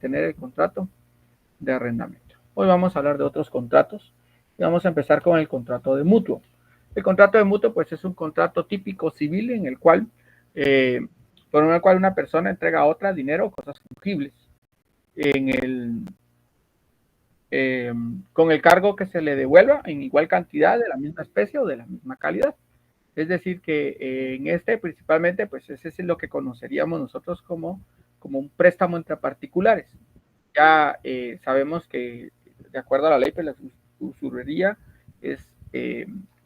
tener el contrato de arrendamiento. Hoy vamos a hablar de otros contratos y vamos a empezar con el contrato de mutuo. El contrato de mutuo pues es un contrato típico civil en el cual por el cual una persona entrega a otra dinero o cosas fungibles con el cargo que se le devuelva en igual cantidad de la misma especie o de la misma calidad. Es decir, que en este principalmente, pues ese es lo que conoceríamos nosotros como un préstamo entre particulares. Ya sabemos que de acuerdo a la ley, pues la usurería es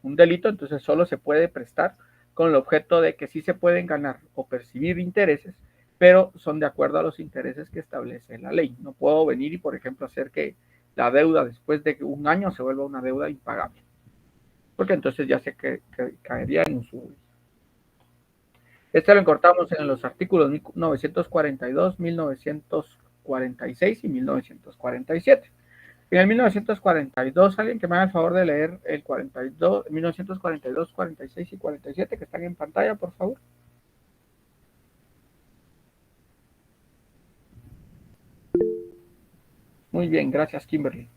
un delito, entonces solo se puede prestar con el objeto de que sí se pueden ganar o percibir intereses, pero son de acuerdo a los intereses que establece la ley. No puedo venir y, por ejemplo, hacer que la deuda después de un año se vuelva una deuda impagable, porque entonces ya se caería en usuria. Este lo encontramos en los artículos 1942, 1946 y 1947. En el 1942, alguien que me haga el favor de leer el 42, 1942, 46 y 47 que están en pantalla, por favor. Muy bien, gracias, Kimberly.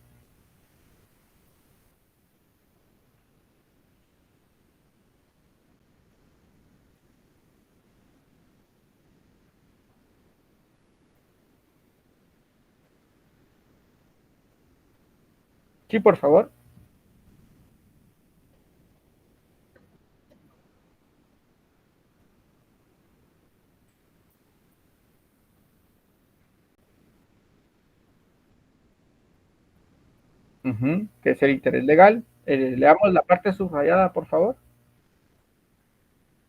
Sí, por favor. Que es el interés legal. Leamos la parte subrayada, por favor.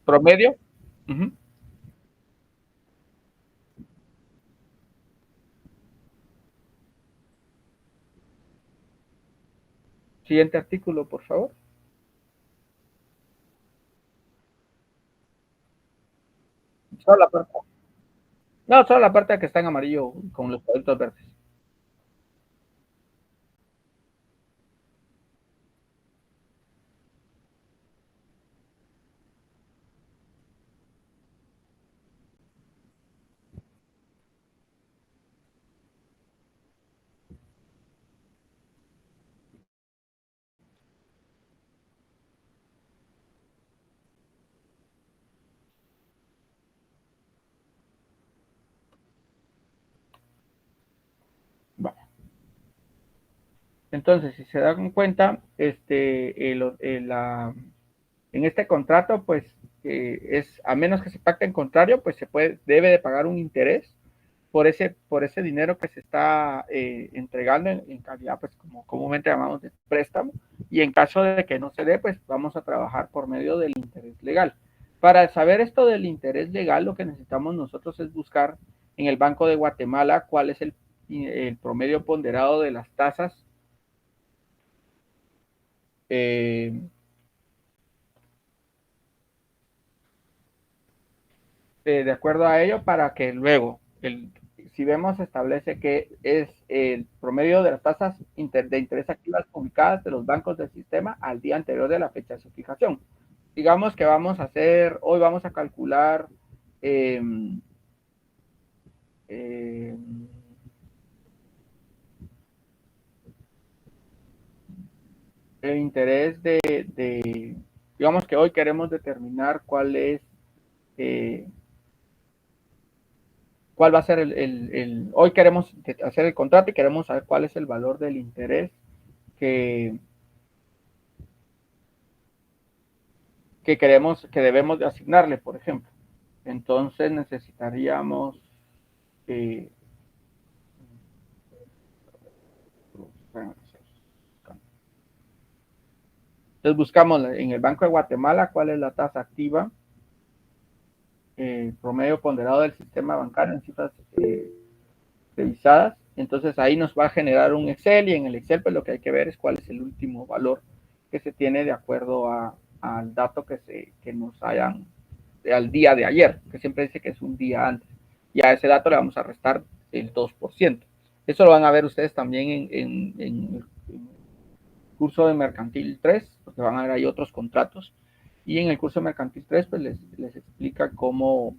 Promedio. Siguiente artículo, por favor. Solo la parte. No, solo la parte que está en amarillo con los cuadritos verdes. Vale. Entonces, si se dan cuenta, en este contrato, pues es a menos que se pacte en contrario, pues debe de pagar un interés por ese dinero que se está entregando en calidad, pues como comúnmente llamamos de préstamo, y en caso de que no se dé, pues vamos a trabajar por medio del interés legal. Para saber esto del interés legal, lo que necesitamos nosotros es buscar en el Banco de Guatemala cuál es el promedio ponderado de las tasas eh, de acuerdo a ello para que luego, si vemos, establece que es el promedio de las tasas de interés activas publicadas de los bancos del sistema al día anterior de la fecha de su fijación. Digamos que hoy vamos a calcular eh, eh, el interés digamos que hoy queremos determinar eh, cuál va a ser hoy queremos hacer el contrato y queremos saber cuál es el valor del interés que, que debemos de asignarle, por ejemplo. Entonces necesitaríamos eh, entonces buscamos en el Banco de Guatemala cuál es la tasa activa, promedio ponderado del sistema bancario en cifras revisadas. Entonces ahí nos va a generar un Excel y en el Excel pues lo que hay que ver es cuál es el último valor que se tiene de acuerdo al dato que nos hayan al día de ayer, que siempre dice que es un día antes. Y a ese dato le vamos a restar el 2%. Eso lo van a ver ustedes también en el curso de Mercantil 3, porque van a ver ahí otros contratos. Y en el curso de Mercantil 3, pues les explica cómo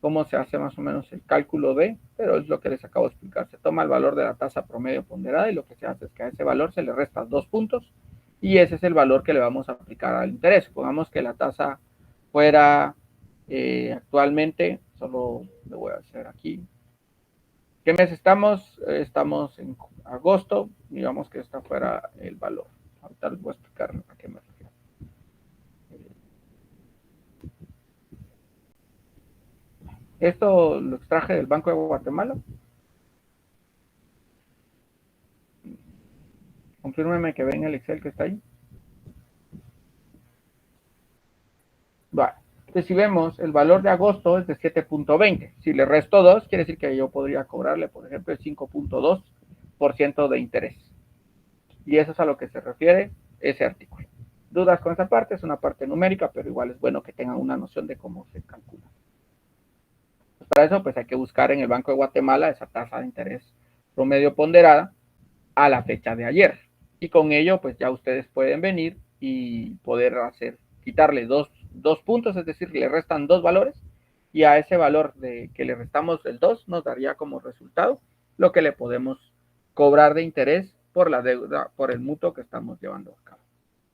cómo se hace más o menos el cálculo pero es lo que les acabo de explicar. Se toma el valor de la tasa promedio ponderada y lo que se hace es que a ese valor se le resta 2 puntos y ese es el valor que le vamos a aplicar al interés. Supongamos que la tasa fuera actualmente, solo le voy a hacer aquí. ¿Qué mes estamos? Estamos en agosto, digamos que esta fuera el valor. Ahorita les voy a explicar a qué me refiero. Esto lo extraje del Banco de Guatemala. Confírmeme que ven el Excel que está ahí. Vale. Entonces, si vemos, el valor de agosto es de 7.20. Si le resto 2, quiere decir que yo podría cobrarle, por ejemplo, el 5.2% de interés. Y eso es a lo que se refiere ese artículo. ¿Dudas con esa parte? Es una parte numérica, pero igual es bueno que tengan una noción de cómo se calcula. Pues para eso, pues hay que buscar en el Banco de Guatemala esa tasa de interés promedio ponderada a la fecha de ayer. Y con ello, pues ya ustedes pueden venir y poder quitarle dos puntos, es decir, le restan 2 valores, y a ese valor que le restamos el 2 nos daría como resultado lo que le podemos cobrar de interés por la deuda, por el mutuo que estamos llevando a cabo.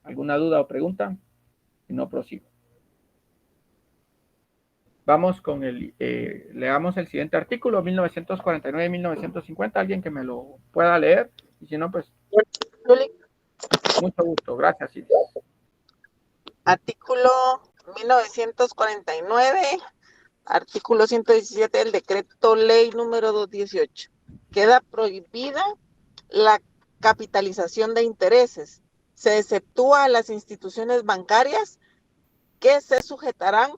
¿Alguna duda o pregunta? Si no, prosigo. Vamos con leamos el siguiente artículo, 1949-1950, alguien que me lo pueda leer, y si no, pues, mucho gusto, gracias, Iris. Artículo 1949, artículo 117 del decreto ley número 218. Queda prohibida la capitalización de intereses. Se exceptúa a las instituciones bancarias que se sujetarán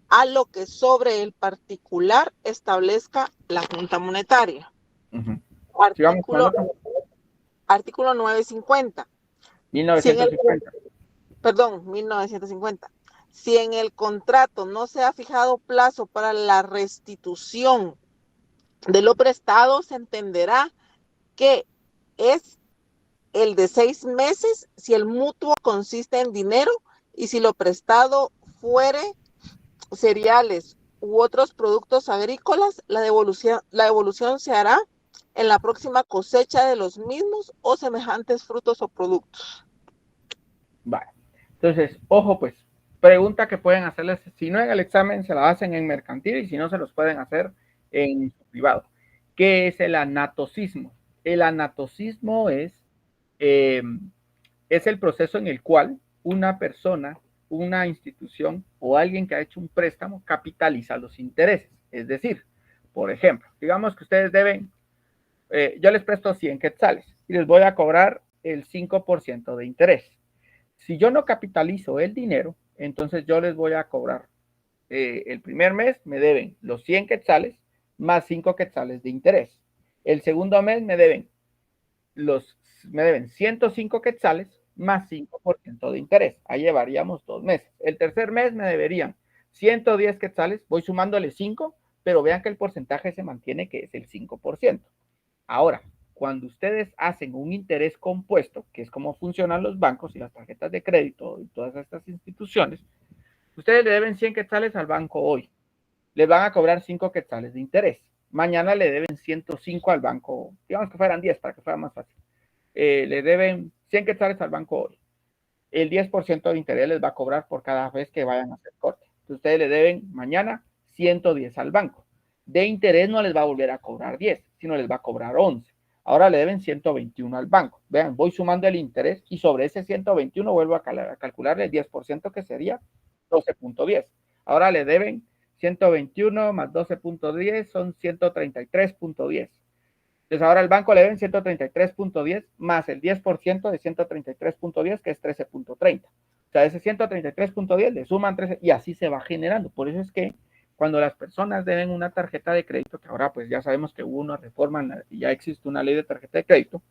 a lo que sobre el particular establezca la Junta Monetaria. Artículo 950. 1950. Perdón, 1950. Si en el contrato no se ha fijado plazo para la restitución de lo prestado, se entenderá que es el de 6 meses si el mutuo consiste en dinero y si lo prestado fuere cereales u otros productos agrícolas, la devolución se hará en la próxima cosecha de los mismos o semejantes frutos o productos. Vale. Entonces, ojo pues, pregunta que pueden hacerles, si no en el examen se la hacen en mercantil y si no se los pueden hacer en privado. ¿Qué es el anatocismo? El anatocismo es el proceso en el cual una persona, una institución o alguien que ha hecho un préstamo capitaliza los intereses. Es decir, por ejemplo, digamos que ustedes deben, yo les presto 100 quetzales y les voy a cobrar el 5% de interés. Si yo no capitalizo el dinero, entonces yo les voy a cobrar el primer mes me deben los 100 quetzales más 5 quetzales de interés. El segundo mes me deben 105 quetzales más 5% de interés. Ahí llevaríamos 2 meses. El tercer mes me deberían 110 quetzales, voy sumándole 5, pero vean que el porcentaje se mantiene, que es el 5%. Ahora, cuando ustedes hacen un interés compuesto, que es como funcionan los bancos y las tarjetas de crédito y todas estas instituciones, ustedes le deben 100 quetzales al banco hoy. Les van a cobrar 5 quetzales de interés. Mañana le deben 105 al banco, digamos que fueran 10 para que fuera más fácil. Le deben 100 quetzales al banco hoy. El 10% de interés les va a cobrar por cada vez que vayan a hacer corte. Entonces ustedes le deben mañana 110 al banco. De interés no les va a volver a cobrar 10, sino les va a cobrar 11. Ahora le deben 121 al banco. Vean, voy sumando el interés y sobre ese 121 vuelvo a calcularle el 10% que sería 12.10. Ahora le deben 121 más 12.10 son 133.10. Entonces ahora el banco le deben 133.10 más el 10% de 133.10, que es 13.30. O sea, ese 133.10 le suman 13 y así se va generando. Por eso es que cuando las personas deben una tarjeta de crédito, que ahora pues ya sabemos que hubo una reforma y ya existe una ley de tarjeta de crédito,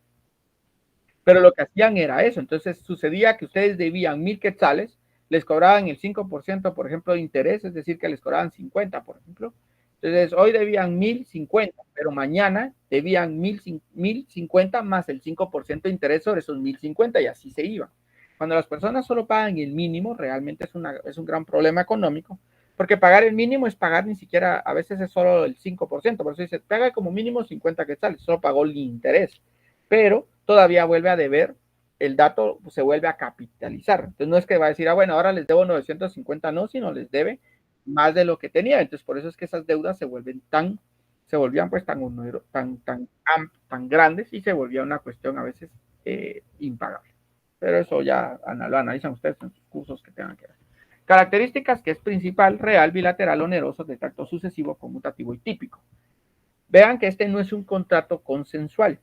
pero lo que hacían era eso. Entonces sucedía que ustedes debían 1,000 quetzales, les cobraban el 5%, por ejemplo, de interés, es decir, que les cobraban 50, por ejemplo. Entonces, hoy debían 1,050, pero mañana debían 1,050 más el 5% de interés sobre esos 1,050 y así se iba. Cuando las personas solo pagan el mínimo, realmente es un gran problema económico, Porque pagar el mínimo es pagar ni siquiera, a veces es solo el 5%, por eso dice, paga como mínimo 50 quetzales, solo pagó el interés, pero todavía vuelve a deber, el dato se vuelve a capitalizar. Entonces no es que va a decir, bueno, ahora les debo 950, no, sino les debe más de lo que tenía. Entonces por eso es que esas deudas se volvían pues tan grandes y se volvía una cuestión a veces impagable. Pero eso ya lo analizan ustedes en sus cursos que tengan que ver. Características que es principal, real, bilateral, oneroso, de tracto sucesivo, conmutativo y típico. Vean que este no es un contrato consensual,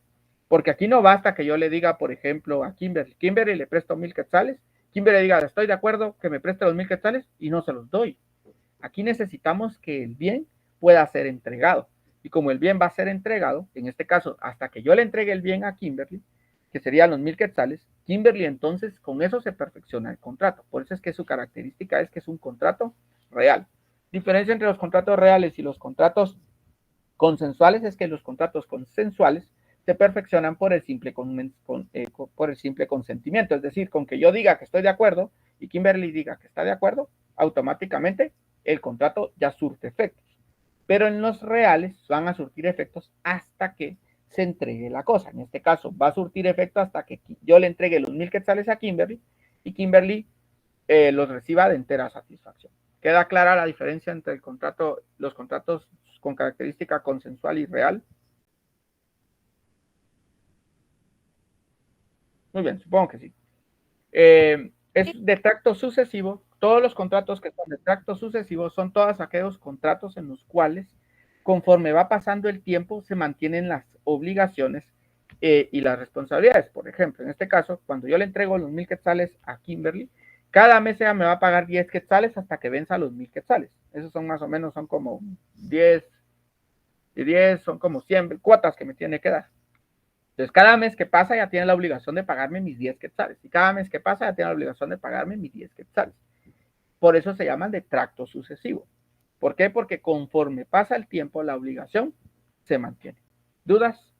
porque aquí no basta que yo le diga, por ejemplo, a Kimberly le presto 1000 quetzales, Kimberly diga, estoy de acuerdo que me preste los 1000 quetzales y no se los doy. Aquí necesitamos que el bien pueda ser entregado. Y como el bien va a ser entregado, en este caso, hasta que yo le entregue el bien a Kimberly, que serían los 1000 quetzales, Kimberly entonces con eso se perfecciona el contrato. Por eso es que su característica es que es un contrato real. Diferencia entre los contratos reales y los contratos consensuales es que los contratos consensuales se perfeccionan por el simple consentimiento. Es decir, con que yo diga que estoy de acuerdo y Kimberly diga que está de acuerdo, automáticamente el contrato ya surte efectos. Pero en los reales van a surtir efectos hasta que se entregue la cosa. En este caso va a surtir efecto hasta que yo le entregue los 1000 quetzales a Kimberly y Kimberly los reciba de entera satisfacción. ¿Queda clara la diferencia entre los contratos con característica consensual y real? Muy bien, supongo que sí. Es de tracto sucesivo. Todos los contratos que son de tracto sucesivo son todos aquellos contratos en los cuales, conforme va pasando el tiempo, se mantienen las obligaciones y las responsabilidades. Por ejemplo, en este caso, cuando yo le entrego los 1000 quetzales a Kimberly, cada mes ella me va a pagar 10 quetzales hasta que venza los 1000 quetzales. Esos son más o menos, son como 10 y 10, son como 100 cuotas que me tiene que dar. Entonces, cada mes que pasa ya tiene la obligación de pagarme mis 10 quetzales. Y cada mes que pasa ya tiene la obligación de pagarme mis 10 quetzales. Por eso se llaman de tracto sucesivo. ¿Por qué? Porque conforme pasa el tiempo, la obligación se mantiene. ¿Dudas?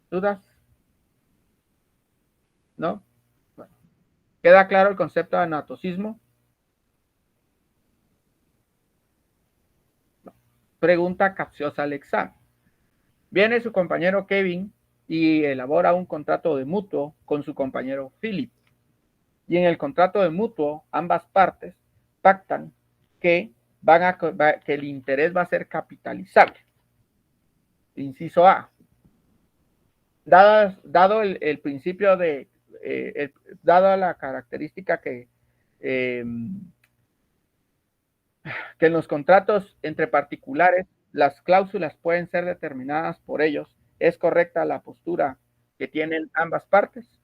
¿Dudas? ¿No? Bueno. ¿Queda claro el concepto de anatocismo? No. Pregunta capciosa al examen. Viene su compañero Kevin y elabora un contrato de mutuo con su compañero Philip. Y en el contrato de mutuo, ambas partes pactan que el interés va a ser capitalizable. Inciso A. Dado el principio de, dada la característica eh, que en los contratos entre particulares las cláusulas pueden ser determinadas por ellos, ¿es correcta la postura que tienen ambas partes?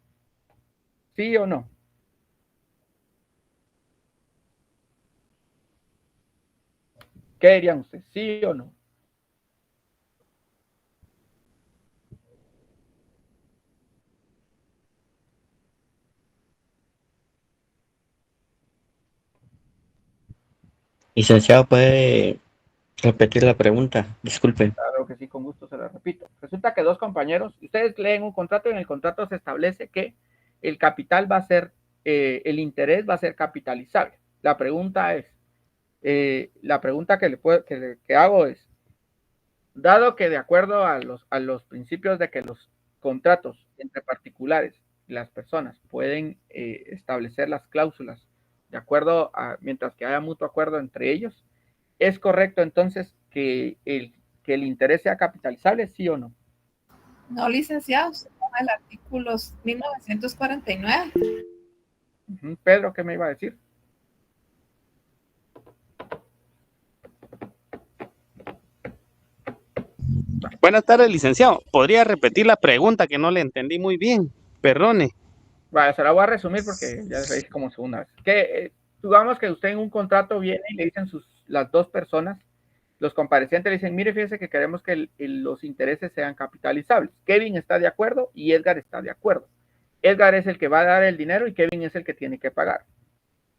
¿Sí o no? ¿Qué dirían ustedes? ¿Sí o no? Licenciado, ¿puede repetir la pregunta? Disculpe. Claro que sí, con gusto se lo repito. Resulta que dos compañeros, ustedes leen un contrato y en el contrato se establece que el capital va a ser, el interés va a ser capitalizable. La pregunta es, la pregunta que hago es, dado que de acuerdo a los principios de que los contratos entre particulares y las personas pueden establecer las cláusulas de acuerdo a, mientras que haya mutuo acuerdo entre ellos, ¿es correcto entonces que el interés sea capitalizable, sí o no? No, licenciado, usted toma el artículo 1949. Pedro, ¿qué me iba a decir? Buenas tardes, licenciado. ¿Podría repetir la pregunta que no le entendí muy bien? Perdone. Vale, se la voy a resumir porque ya le dije como segunda vez. Que digamos que usted en un contrato viene y le dicen las dos personas, los comparecientes le dicen, mire, fíjese que queremos que los intereses sean capitalizables. Kevin está de acuerdo y Edgar está de acuerdo. Edgar es el que va a dar el dinero y Kevin es el que tiene que pagar.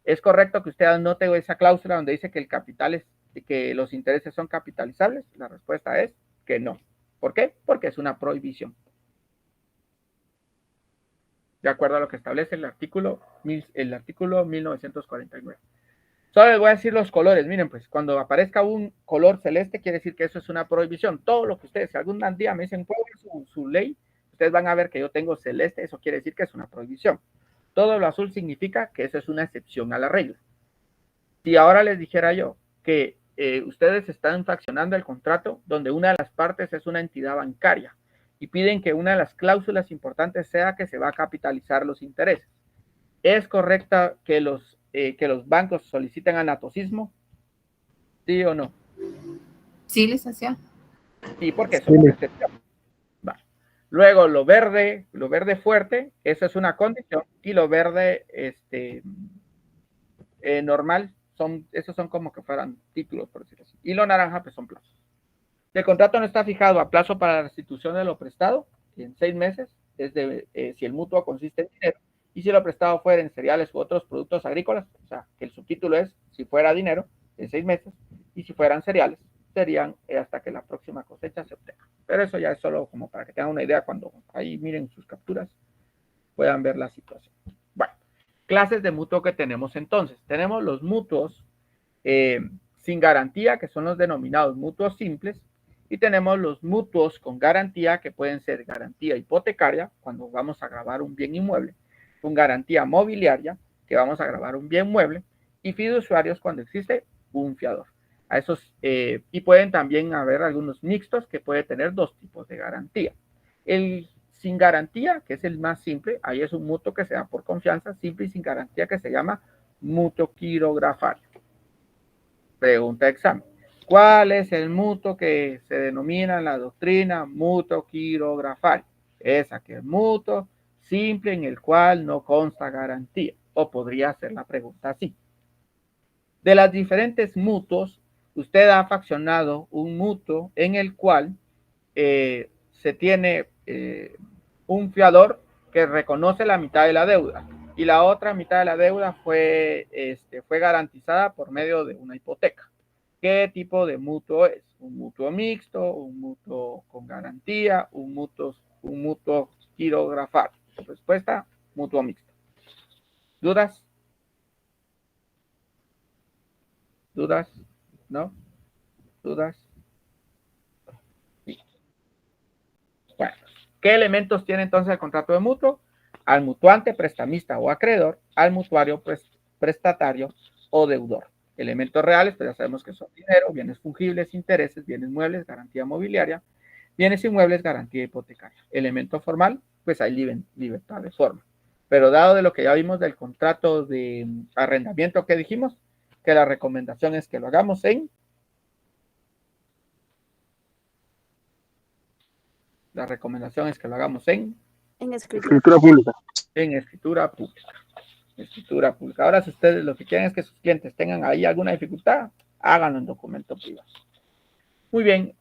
¿Es correcto que usted anote esa cláusula donde dice que el capital es, que los intereses son capitalizables? La respuesta es que no. ¿Por qué? Porque es una prohibición. De acuerdo a lo que establece el artículo 1949. Solo les voy a decir los colores. Miren, pues cuando aparezca un color celeste, quiere decir que eso es una prohibición. Todo lo que ustedes, si algún día me dicen cuál es su ley, ustedes van a ver que yo tengo celeste, eso quiere decir que es una prohibición. Todo lo azul significa que eso es una excepción a la regla. Si ahora les dijera yo que ustedes están fraccionando el contrato donde una de las partes es una entidad bancaria y piden que una de las cláusulas importantes sea que se va a capitalizar los intereses. ¿Es correcta que los bancos soliciten anatocismo? ¿Sí o no? Sí, licenciado. Sí, porque son una excepción. Va. Luego, lo verde fuerte, eso es una condición, y lo verde normal, esos son como que fueran títulos, por decirlo así. Y lo naranja, pues son plazos. El contrato no está fijado a plazo para la restitución de lo prestado, en 6 meses, si el mutuo consiste en dinero, y si lo prestado fuera en cereales u otros productos agrícolas, o sea, que el subtítulo es, si fuera dinero, en 6 meses, y si fueran cereales, serían hasta que la próxima cosecha se obtenga. Pero eso ya es solo como para que tengan una idea cuando ahí miren sus capturas, puedan ver la situación. Bueno, clases de mutuo que tenemos entonces. Tenemos los mutuos sin garantía, que son los denominados mutuos simples, y tenemos los mutuos con garantía, que pueden ser garantía hipotecaria, cuando vamos a gravar un bien inmueble, con garantía mobiliaria, que vamos a gravar un bien mueble, y fiduciarios cuando existe un fiador. A esos, y pueden también haber algunos mixtos que pueden tener 2 tipos de garantía. El sin garantía, que es el más simple, ahí es un mutuo que se da por confianza, simple y sin garantía, que se llama mutuo quirografario. Pregunta de examen. ¿Cuál es el mutuo que se denomina en la doctrina mutuo quirografario? Es aquel mutuo simple en el cual no consta garantía. O podría ser la pregunta así. De las diferentes mutuos, usted ha fraccionado un mutuo en el cual se tiene un fiador que reconoce la mitad de la deuda y la otra mitad de la deuda fue garantizada por medio de una hipoteca. ¿Qué tipo de mutuo es? ¿Un mutuo mixto, un mutuo con garantía, un mutuo quirografario? Respuesta, mutuo mixto. ¿Dudas? ¿Dudas? ¿No? ¿Dudas? Sí. Bueno, ¿qué elementos tiene entonces el contrato de mutuo? Al mutuante, prestamista o acreedor, al mutuario, prestatario o deudor. Elementos reales, pues ya sabemos que son dinero, bienes fungibles, intereses, bienes muebles, garantía mobiliaria, bienes inmuebles, garantía hipotecaria. Elemento formal, pues hay libertad de forma. Pero dado de lo que ya vimos del contrato de arrendamiento que dijimos, que la recomendación es que lo hagamos en escritura pública. En escritura pública. Escritura pública. Ahora, si ustedes lo que quieren es que sus clientes tengan ahí alguna dificultad, háganlo en documento privado. Muy bien,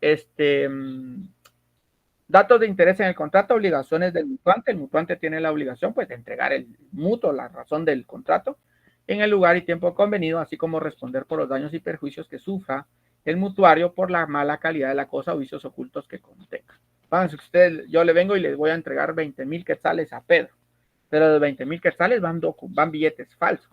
datos de interés en el contrato, obligaciones del mutuante. El mutuante tiene la obligación, pues, de entregar el mutuo, la razón del contrato, en el lugar y tiempo convenido, así como responder por los daños y perjuicios que sufra el mutuario por la mala calidad de la cosa o vicios ocultos que contenga. Vamos, yo le vengo y les voy a entregar 20,000 quetzales a Pedro, pero de 20,000 quetzales van billetes falsos.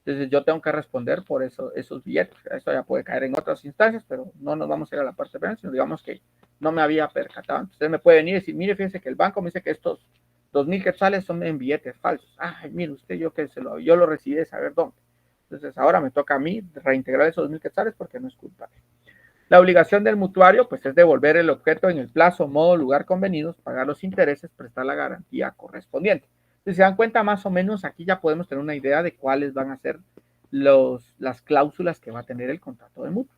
Entonces yo tengo que responder por esos billetes. Eso ya puede caer en otras instancias, pero no nos vamos a ir a la parte penal, sino digamos que no me había percatado. Entonces usted me puede venir y decir, mire, fíjese que el banco me dice que estos 2,000 quetzales son en billetes falsos. Ay, mire usted, yo lo recibí de saber dónde. Entonces ahora me toca a mí reintegrar esos 2,000 quetzales porque no es culpable. La obligación del mutuario, pues, es devolver el objeto en el plazo, modo, lugar convenidos, pagar los intereses, prestar la garantía correspondiente. Si se dan cuenta, más o menos, aquí ya podemos tener una idea de cuáles van a ser las cláusulas que va a tener el contrato de mutuo.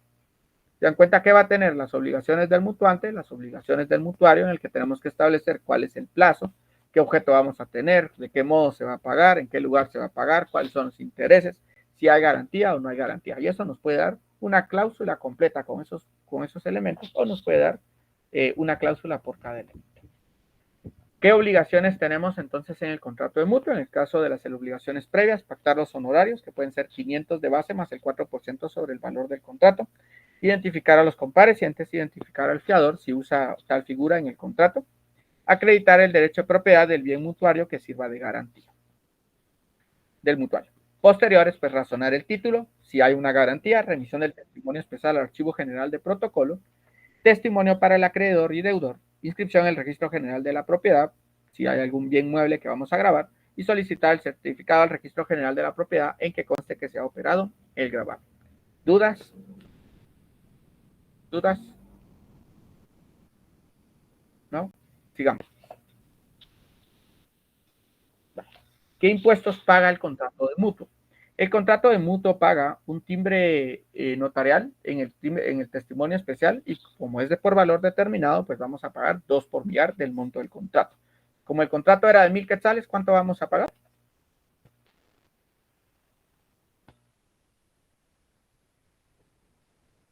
Se dan cuenta que va a tener las obligaciones del mutuante, las obligaciones del mutuario, en el que tenemos que establecer cuál es el plazo, qué objeto vamos a tener, de qué modo se va a pagar, en qué lugar se va a pagar, cuáles son los intereses, si hay garantía o no hay garantía. Y eso nos puede dar una cláusula completa con esos elementos, o nos puede dar una cláusula por cada elemento. ¿Qué obligaciones tenemos entonces en el contrato de mutuo? En el caso de las obligaciones previas, pactar los honorarios, que pueden ser 500 de base más el 4% sobre el valor del contrato. Identificar a los comparecientes, identificar al fiador si usa tal figura en el contrato. Acreditar el derecho de propiedad del bien mutuario que sirva de garantía del mutuario. Posteriores, pues razonar el título, si hay una garantía, remisión del testimonio especial al Archivo General de Protocolo, testimonio para el acreedor y deudor, inscripción en el Registro General de la Propiedad, si hay algún bien mueble que vamos a grabar, y solicitar el certificado al Registro General de la Propiedad en que conste que se ha operado el grabado. ¿Dudas? ¿Dudas? ¿No? Sigamos. ¿Qué impuestos paga el contrato de mutuo? El contrato de mutuo paga un timbre notarial en el testimonio especial y como es de por valor determinado, pues vamos a pagar 2 por millar del monto del contrato. Como el contrato era de 1,000 quetzales, ¿cuánto vamos a pagar?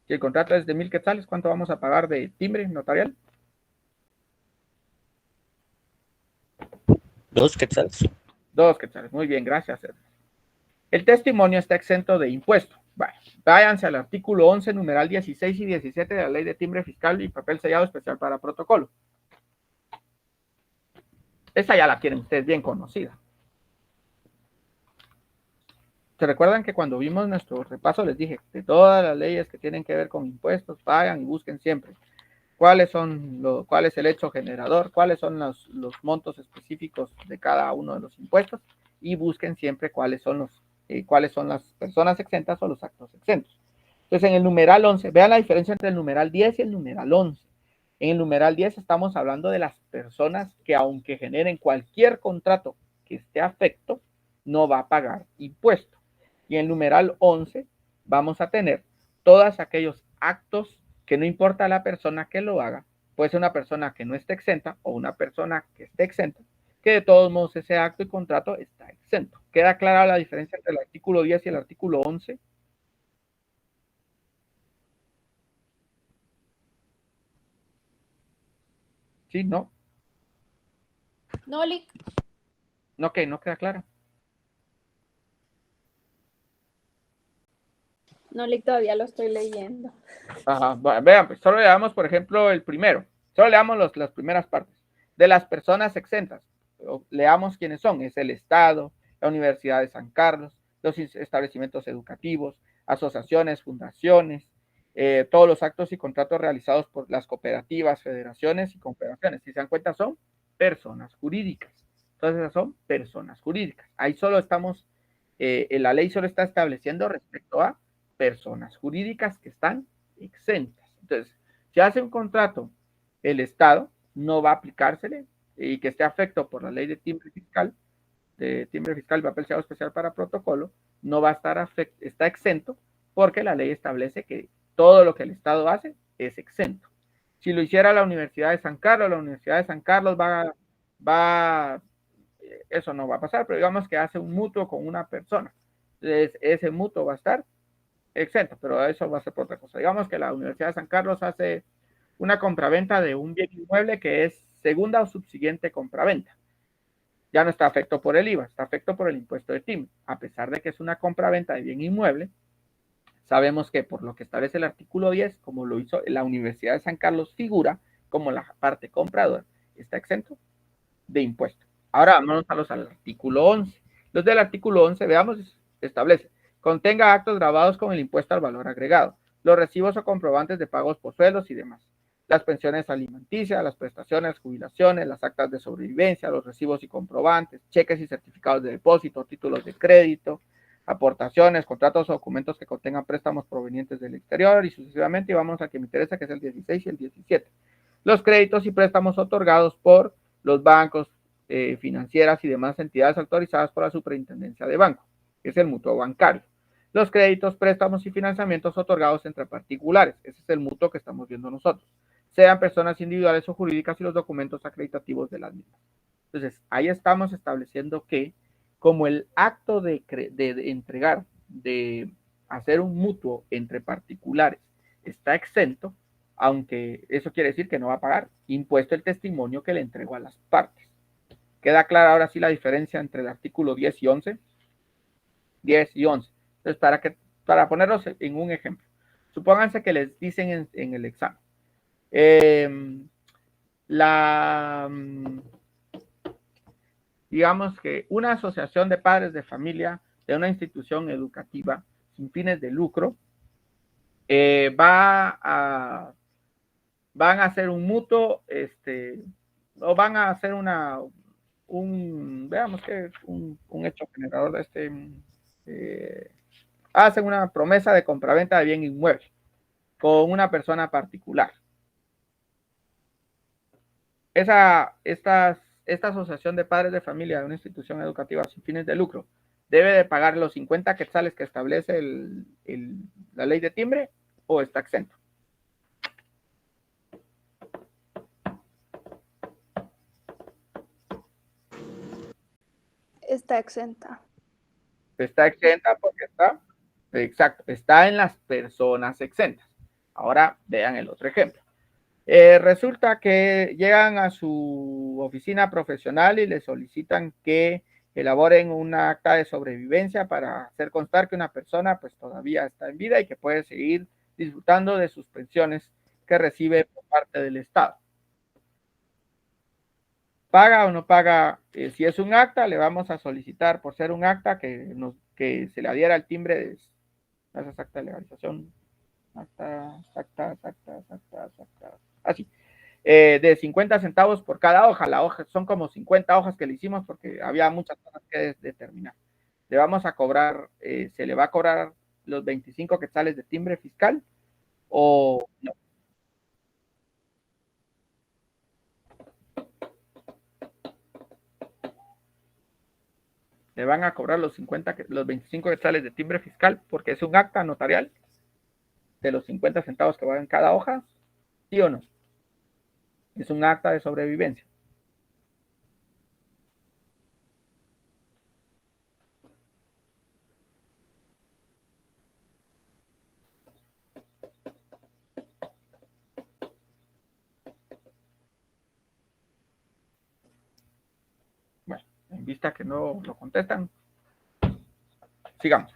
Si el contrato es de 1,000 quetzales, ¿cuánto vamos a pagar de timbre notarial? 2 quetzales. 2 quetzales. Muy bien, gracias. El testimonio está exento de impuesto. Vale. Váyanse al artículo 11, numeral 16 y 17 de la Ley de Timbre Fiscal y Papel Sellado Especial para Protocolo. Esa ya la tienen ustedes bien conocida. ¿Se recuerdan que cuando vimos nuestro repaso les dije de todas las leyes que tienen que ver con impuestos, vayan y busquen siempre cuál es el hecho generador, cuáles son los montos específicos de cada uno de los impuestos y busquen siempre cuáles son las personas exentas o los actos exentos. Entonces, en el numeral 11, vean la diferencia entre el numeral 10 y el numeral 11. En el numeral 10 estamos hablando de las personas que aunque generen cualquier contrato que esté afecto, no va a pagar impuesto. Y en el numeral 11 vamos a tener todos aquellos actos que no importa la persona que lo haga, puede ser una persona que no esté exenta o una persona que esté exenta, que de todos modos ese acto y contrato está exento. ¿Queda clara la diferencia entre el artículo 10 y el artículo 11? ¿Sí? ¿No? No, Lick. ¿No qué? ¿No queda clara? No, Lick, todavía lo estoy leyendo. Ajá. Bueno, vean, pues solo le damos, por ejemplo, el primero. Solo le damos las primeras partes. De las personas exentas, leamos quiénes son. Es el Estado, la Universidad de San Carlos, los establecimientos educativos, asociaciones, fundaciones, todos los actos y contratos realizados por las cooperativas, federaciones y confederaciones. Si se dan cuenta, son personas jurídicas. Entonces, esas son personas jurídicas. Ahí solo estamos, la ley solo está estableciendo respecto a personas jurídicas que están exentas. Entonces, si hace un contrato el Estado, no va a aplicársele y que esté afecto por la ley de timbre fiscal y papel sellado especial para protocolo, no va a estar está exento porque la ley establece que todo lo que el Estado hace es exento. Si lo hiciera la Universidad de San Carlos, eso no va a pasar, pero digamos que hace un mutuo con una persona. Entonces, ese mutuo va a estar exento, pero eso va a ser por otra cosa. Digamos que la Universidad de San Carlos hace una compraventa de un bien inmueble que es segunda o subsiguiente compraventa. Ya no está afecto por el IVA, está afecto por el impuesto de timbre. A pesar de que es una compraventa de bien inmueble, sabemos que por lo que establece el artículo 10, como lo hizo la Universidad de San Carlos, figura como la parte compradora, está exento de impuesto. Ahora vámonos al artículo 11. Los del artículo 11, veamos, establece: contenga actos grabados con el impuesto al valor agregado, los recibos o comprobantes de pagos por sueldos y demás, las pensiones alimenticias, las prestaciones, jubilaciones, las actas de sobrevivencia, los recibos y comprobantes, cheques y certificados de depósito, títulos de crédito, aportaciones, contratos o documentos que contengan préstamos provenientes del exterior y sucesivamente. Y vamos a que me interesa, que es el 16 y el 17. Los créditos y préstamos otorgados por los bancos, financieras y demás entidades autorizadas por la Superintendencia de Banco, que es el mutuo bancario. Los créditos, préstamos y financiamientos otorgados entre particulares, ese es el mutuo que estamos viendo nosotros, sean personas individuales o jurídicas, y los documentos acreditativos de las mismas. Entonces, ahí estamos estableciendo que como el acto de entregar, de hacer un mutuo entre particulares está exento, aunque eso quiere decir que no va a pagar impuesto el testimonio que le entregó a las partes. ¿Queda clara ahora sí la diferencia entre el artículo 10 y 11? 10 y 11. Entonces, para ponerlos en un ejemplo, supónganse que les dicen en el examen, digamos que una asociación de padres de familia de una institución educativa sin fines de lucro, van a hacer un mutuo, o van a hacer veamos que es un hecho generador de hacen una promesa de compraventa de bien inmueble con una persona particular. Esta asociación de padres de familia de una institución educativa sin fines de lucro debe de pagar los 50 quetzales que establece la ley de timbre, o está exento. Está exenta. Está exenta porque está en las personas exentas. Ahora vean el otro ejemplo. Resulta que llegan a su oficina profesional y le solicitan que elaboren un acta de sobrevivencia para hacer constar que una persona pues todavía está en vida y que puede seguir disfrutando de sus pensiones que recibe por parte del Estado. ¿Paga o no paga? Si es un acta, le vamos a solicitar, por ser un acta, que se le adhiera el timbre de esas actas de legalización. Así. De 50 centavos por cada hoja. La hoja son como 50 hojas que le hicimos porque había muchas cosas que determinar. Le vamos a cobrar, se le va a cobrar los 25 quetzales de timbre fiscal o no. Le van a cobrar los 25 quetzales de timbre fiscal porque es un acta notarial de los 50 centavos que va en cada hoja, ¿sí o no? Es un acta de sobrevivencia. Bueno, en vista que no lo contestan, sigamos.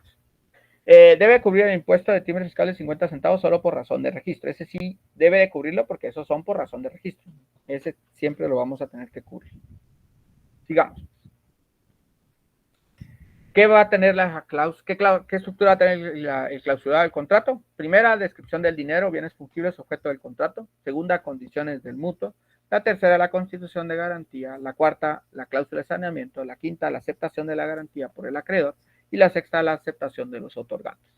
Debe cubrir el impuesto de timbre fiscal de 50 centavos solo por razón de registro. Ese sí debe de cubrirlo porque esos son por razón de registro. Ese siempre lo vamos a tener que cubrir. Sigamos. ¿Qué va a tener la cláusula? ¿Qué estructura va a tener el clausurado del contrato? Primera, descripción del dinero, bienes fungibles, objeto del contrato. Segunda, condiciones del mutuo. La tercera, la constitución de garantía. La cuarta, la cláusula de saneamiento. La quinta, la aceptación de la garantía por el acreedor. Y la sexta, la aceptación de los otorgantes.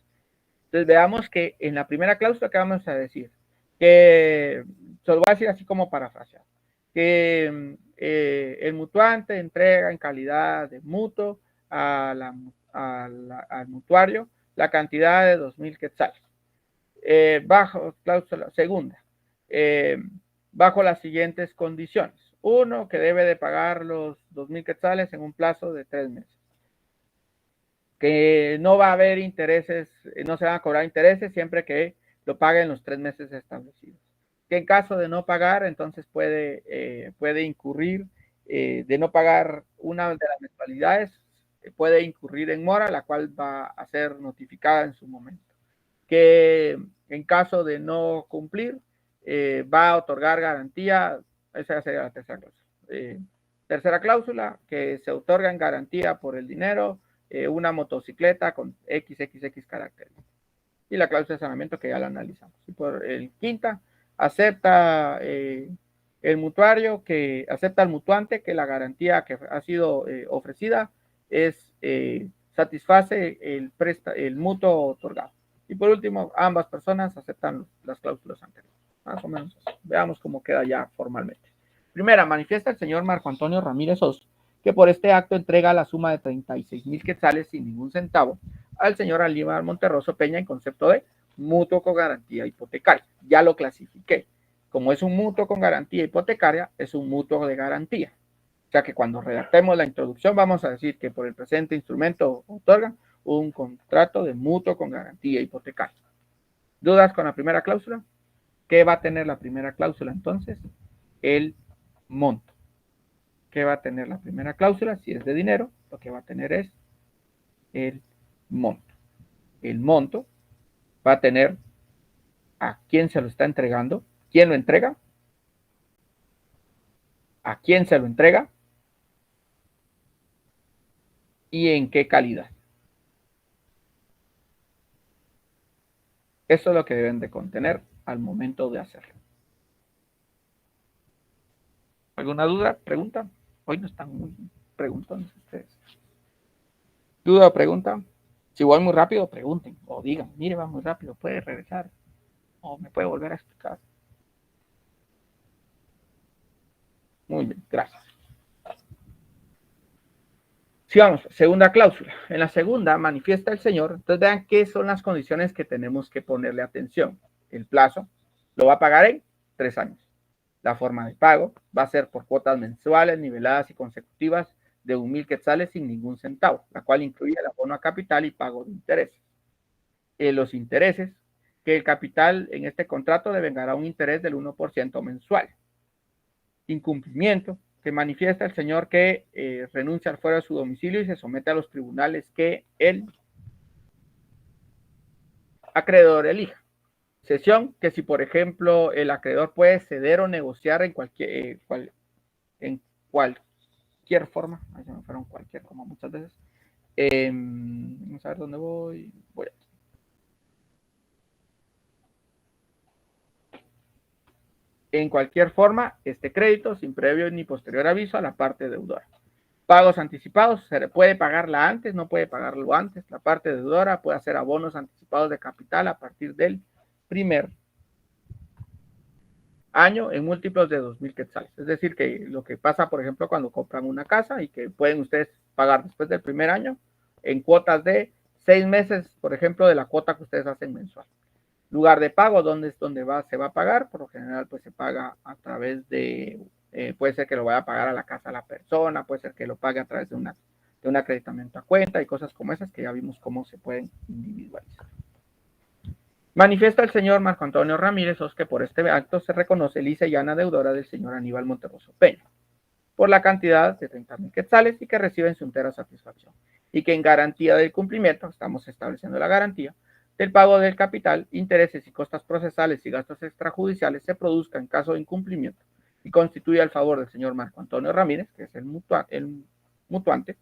Entonces veamos que en la primera cláusula, ¿qué vamos a decir? Que, se lo voy a decir así como parafraseado, que el mutuante entrega en calidad de mutuo al mutuario la cantidad de 2,000 quetzales. Bajo cláusula segunda, bajo las siguientes condiciones. Uno, que debe de pagar los 2,000 quetzales en un plazo de 3 meses. Que no va a haber intereses, no se van a cobrar intereses siempre que lo pague en los 3 meses establecidos. Que en caso de no pagar, entonces puede incurrir, de no pagar una de las mensualidades, puede incurrir en mora, la cual va a ser notificada en su momento. Que en caso de no cumplir, va a otorgar garantía. Esa sería la tercera cláusula. Tercera cláusula, que se otorga en garantía por el dinero una motocicleta con XXX caracteres. Y la cláusula de saneamiento que ya la analizamos. Y por el quinta, acepta el mutuario, que acepta el mutuante que la garantía que ha sido ofrecida satisface el mutuo otorgado. Y por último, ambas personas aceptan las cláusulas anteriores. Más o menos así. Veamos cómo queda ya formalmente. Primera, manifiesta el señor Marco Antonio Ramírez Oz que por este acto entrega la suma de 36,000 quetzales sin ningún centavo al señor Aníbal Monterroso Peña en concepto de mutuo con garantía hipotecaria. Ya lo clasifiqué. Como es un mutuo con garantía hipotecaria, es un mutuo de garantía. O sea que cuando redactemos la introducción vamos a decir que por el presente instrumento otorgan un contrato de mutuo con garantía hipotecaria. ¿Dudas con la primera cláusula? ¿Qué va a tener la primera cláusula entonces? El monto. ¿Qué va a tener la primera cláusula? Si es de dinero, lo que va a tener es el monto. El monto va a tener a quién se lo está entregando, quién lo entrega, a quién se lo entrega y en qué calidad. Eso es lo que deben de contener al momento de hacerlo. ¿Alguna duda? ¿Pregunta? Hoy no están muy preguntones ustedes. ¿Duda o pregunta? Si voy muy rápido, pregunten o digan, mire, va muy rápido, puede regresar o me puede volver a explicar. Muy bien, gracias. Sigamos, segunda cláusula. En la segunda manifiesta el señor, entonces vean qué son las condiciones que tenemos que ponerle atención. El plazo lo va a pagar en 3 años. La forma de pago va a ser por cuotas mensuales, niveladas y consecutivas de 1,000 quetzales sin ningún centavo, la cual incluye el abono a capital y pago de intereses. Los intereses, que el capital en este contrato devengará un interés del 1% mensual. Incumplimiento, que manifiesta el señor que renuncia al fuero de su domicilio y se somete a los tribunales que el acreedor elija. Cesión, que si por ejemplo el acreedor puede ceder o negociar en cualquier forma, ahí se me fueron cualquier como muchas veces. Vamos a ver dónde voy. Voy aquí. En cualquier forma, este crédito, sin previo ni posterior aviso a la parte deudora. Pagos anticipados, se puede pagarla antes, no puede pagarlo antes. La parte deudora puede hacer abonos anticipados de capital a partir del primer año en múltiplos de 2,000 quetzales. Es decir, que lo que pasa, por ejemplo, cuando compran una casa y que pueden ustedes pagar después del primer año en cuotas de 6 meses, por ejemplo, de la cuota que ustedes hacen mensual. Lugar de pago, ¿dónde es donde se va a pagar? Por lo general, pues se paga a través de, puede ser que lo vaya a pagar a la casa la persona, puede ser que lo pague a través de un acreditamiento a cuenta y cosas como esas que ya vimos cómo se pueden individualizar. Manifiesta el señor Marco Antonio Ramírez que por este acto se reconoce lisa y llana deudora del señor Aníbal Monterroso Peña por la cantidad de 30,000 quetzales y que recibe en su entera satisfacción. Y que en garantía del cumplimiento, estamos estableciendo la garantía, del pago del capital, intereses y costas procesales y gastos extrajudiciales se produzca en caso de incumplimiento y constituya el favor del señor Marco Antonio Ramírez, que es el mutuante,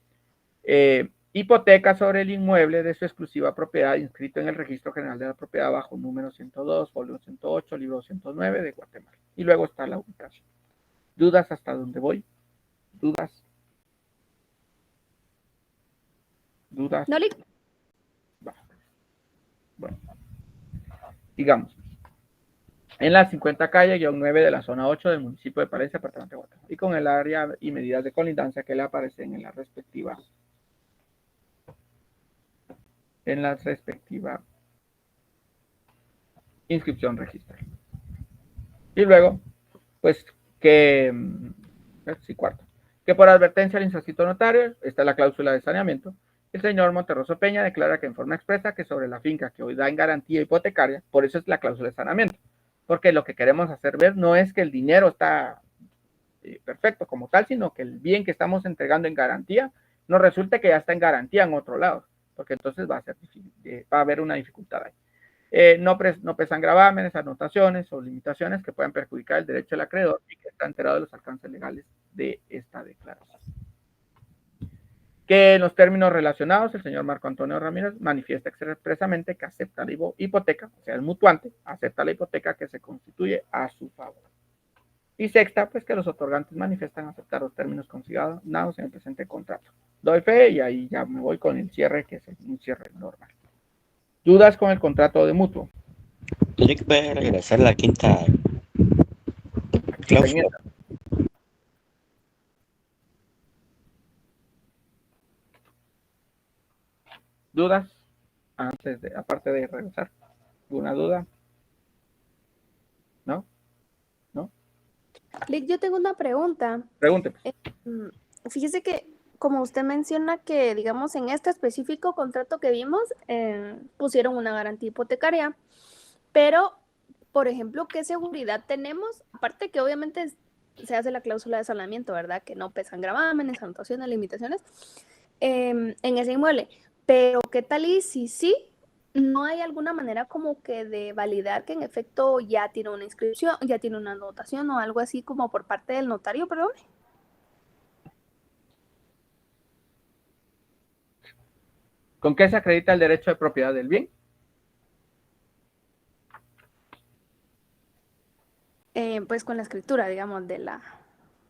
hipoteca sobre el inmueble de su exclusiva propiedad inscrito en el Registro General de la Propiedad bajo número 102, folio 108, libro 209 de Guatemala. Y luego está la ubicación. ¿Dudas hasta dónde voy? ¿Dudas? ¿Dudas? No, Bueno, digamos, en la 50 calle-9 de la zona 8 del municipio de Palencia, departamento de Guatemala, y con el área y medidas de colindancia que le aparecen en la respectiva inscripción registral. Y luego, pues, que cuarto, que por advertencia al inscrito notario, está la cláusula de saneamiento, el señor Monterroso Peña declara que en forma expresa que sobre la finca que hoy da en garantía hipotecaria, por eso es la cláusula de saneamiento, porque lo que queremos hacer ver no es que el dinero está perfecto como tal, sino que el bien que estamos entregando en garantía no resulte que ya está en garantía en otro lado, porque entonces va a ser difícil, va a haber una dificultad ahí. No pesan gravámenes, anotaciones o limitaciones que puedan perjudicar el derecho del acreedor y que está enterado de los alcances legales de esta declaración. Que en los términos relacionados, el señor Marco Antonio Ramírez manifiesta expresamente que acepta la hipoteca, o sea, el mutuante acepta la hipoteca que se constituye a su favor. Y sexta, pues que los otorgantes manifiestan aceptar los términos consignados en el presente contrato. Doy fe y ahí ya me voy con el cierre, que es un cierre normal. ¿Dudas con el contrato de mutuo? Tiene que poder regresar la quinta cláusula. ¿Dudas? Aparte de regresar. ¿Alguna duda? ¿No? ¿No? Lick, yo tengo una pregunta. Pregunte. Fíjese que, como usted menciona que, digamos, en este específico contrato que vimos, pusieron una garantía hipotecaria, pero, por ejemplo, ¿qué seguridad tenemos? Aparte que obviamente se hace la cláusula de saneamiento, ¿verdad? Que no pesan gravámenes, anotaciones, limitaciones en ese inmueble. Pero, ¿qué tal y si sí? ¿No hay alguna manera como que de validar que en efecto ya tiene una inscripción, ya tiene una anotación o algo así como por parte del notario, perdón? ¿Con qué se acredita el derecho de propiedad del bien? Pues con la escritura, digamos, de la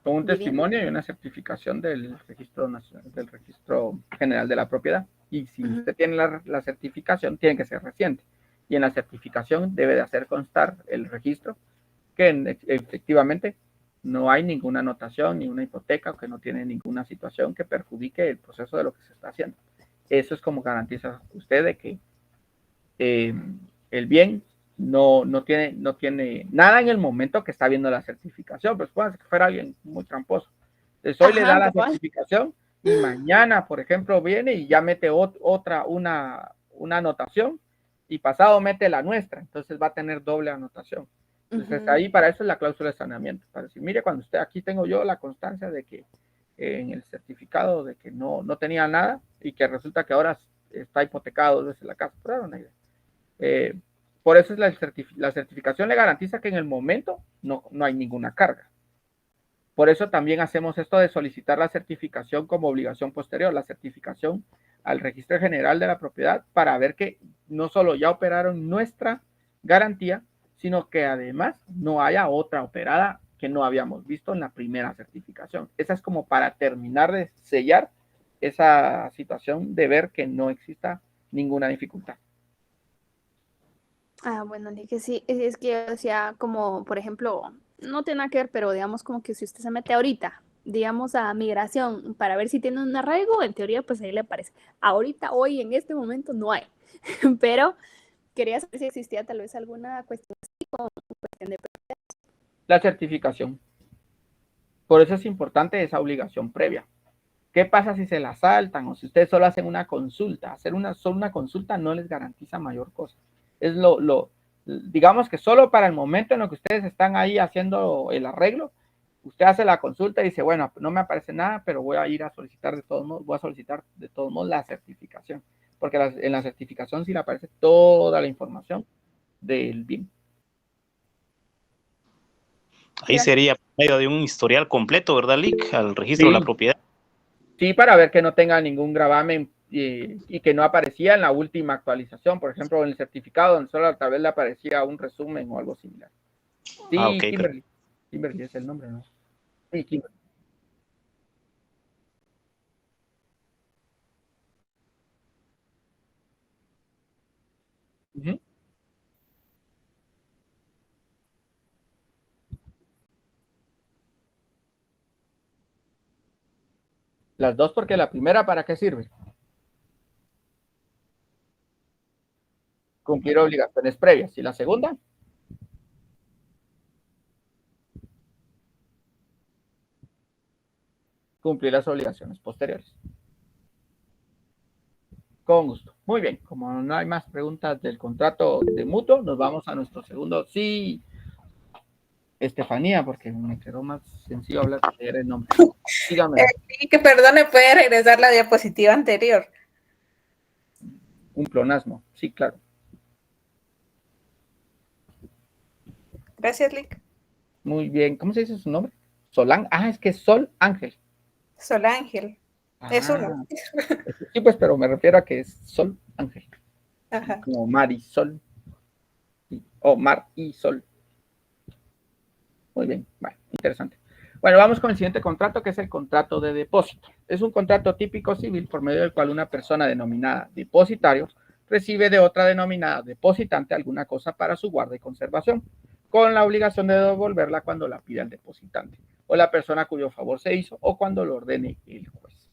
Con un vivienda. testimonio y una certificación del Registro Nacional, del Registro General de la Propiedad. Y si Ujú. usted tiene la certificación, tiene que ser reciente. Y en la certificación debe de hacer constar el registro que efectivamente no hay ninguna anotación ni una hipoteca o que no tiene ninguna situación que perjudique el proceso de lo que se está haciendo. Eso es como garantiza usted de que el bien no tiene nada en el momento que está viendo la certificación, pues puede ser que fuera alguien muy tramposo. Entonces hoy le da la certificación y mañana, por ejemplo, viene y ya mete una anotación y pasado mete la nuestra, entonces va a tener doble anotación. Entonces ahí para eso es la cláusula de saneamiento, para decir, mire, cuando usted, aquí tengo yo la constancia de que en el certificado de que no tenía nada y que resulta que ahora está hipotecado desde la casa, pero era una idea. Por eso es la certificación le garantiza que en el momento no hay ninguna carga. Por eso también hacemos esto de solicitar la certificación como obligación posterior, la certificación al Registro General de la Propiedad para ver que no solo ya operaron nuestra garantía, sino que además no haya otra operada que no habíamos visto en la primera certificación. Esa es como para terminar de sellar esa situación de ver que no exista ninguna dificultad. Bueno, que sí, es que yo decía como, por ejemplo, no tiene nada que ver, pero digamos como que si usted se mete ahorita, digamos a migración, para ver si tiene un arraigo, en teoría pues ahí le aparece. Ahorita, hoy, en este momento no hay, pero quería saber si existía tal vez alguna cuestión así como cuestión de... La certificación. Por eso es importante esa obligación previa. ¿Qué pasa si se la saltan o si ustedes solo hacen una consulta? Hacer solo una consulta no les garantiza mayor cosa. Es digamos que solo para el momento en el que ustedes están ahí haciendo el arreglo, usted hace la consulta y dice, bueno, no me aparece nada, pero voy a ir a solicitar de todos modos la certificación, porque en la certificación sí le aparece toda la información del bien. Ahí sería por medio de un historial completo, ¿verdad, Lick? Al registro de la propiedad. Sí, para ver que no tenga ningún gravamen y que no aparecía en la última actualización, por ejemplo, en el certificado, donde solo tal vez le aparecía un resumen o algo similar. Sí, Okay, Kimberly. Kimberly es el nombre, ¿no? Sí, Kimberly. Uh-huh. Las dos, porque la primera, ¿para qué sirve? Cumplir obligaciones previas. ¿Y la segunda? Cumplir las obligaciones posteriores. Con gusto. Muy bien, como no hay más preguntas del contrato de mutuo, nos vamos a nuestro segundo. Sí, Estefanía, porque me quedó más sencillo hablar de el nombre. Dígame. Sí, que perdone, ¿puede regresar la diapositiva anterior? Un pleonasmo, sí, claro. Gracias, Lick. Muy bien, ¿cómo se dice su nombre? Solán, es que es Sol Ángel. Sol Ángel. Es uno. Sí, pues, pero me refiero a que es Sol Ángel. Ajá. Como Mar y Sol. O Mar y Sol. Muy bien, bueno, interesante. Bueno, vamos con el siguiente contrato, que es el contrato de depósito. Es un contrato típico civil por medio del cual una persona denominada depositario recibe de otra denominada depositante alguna cosa para su guarda y conservación, con la obligación de devolverla cuando la pida el depositante, o la persona cuyo favor se hizo, o cuando lo ordene el juez.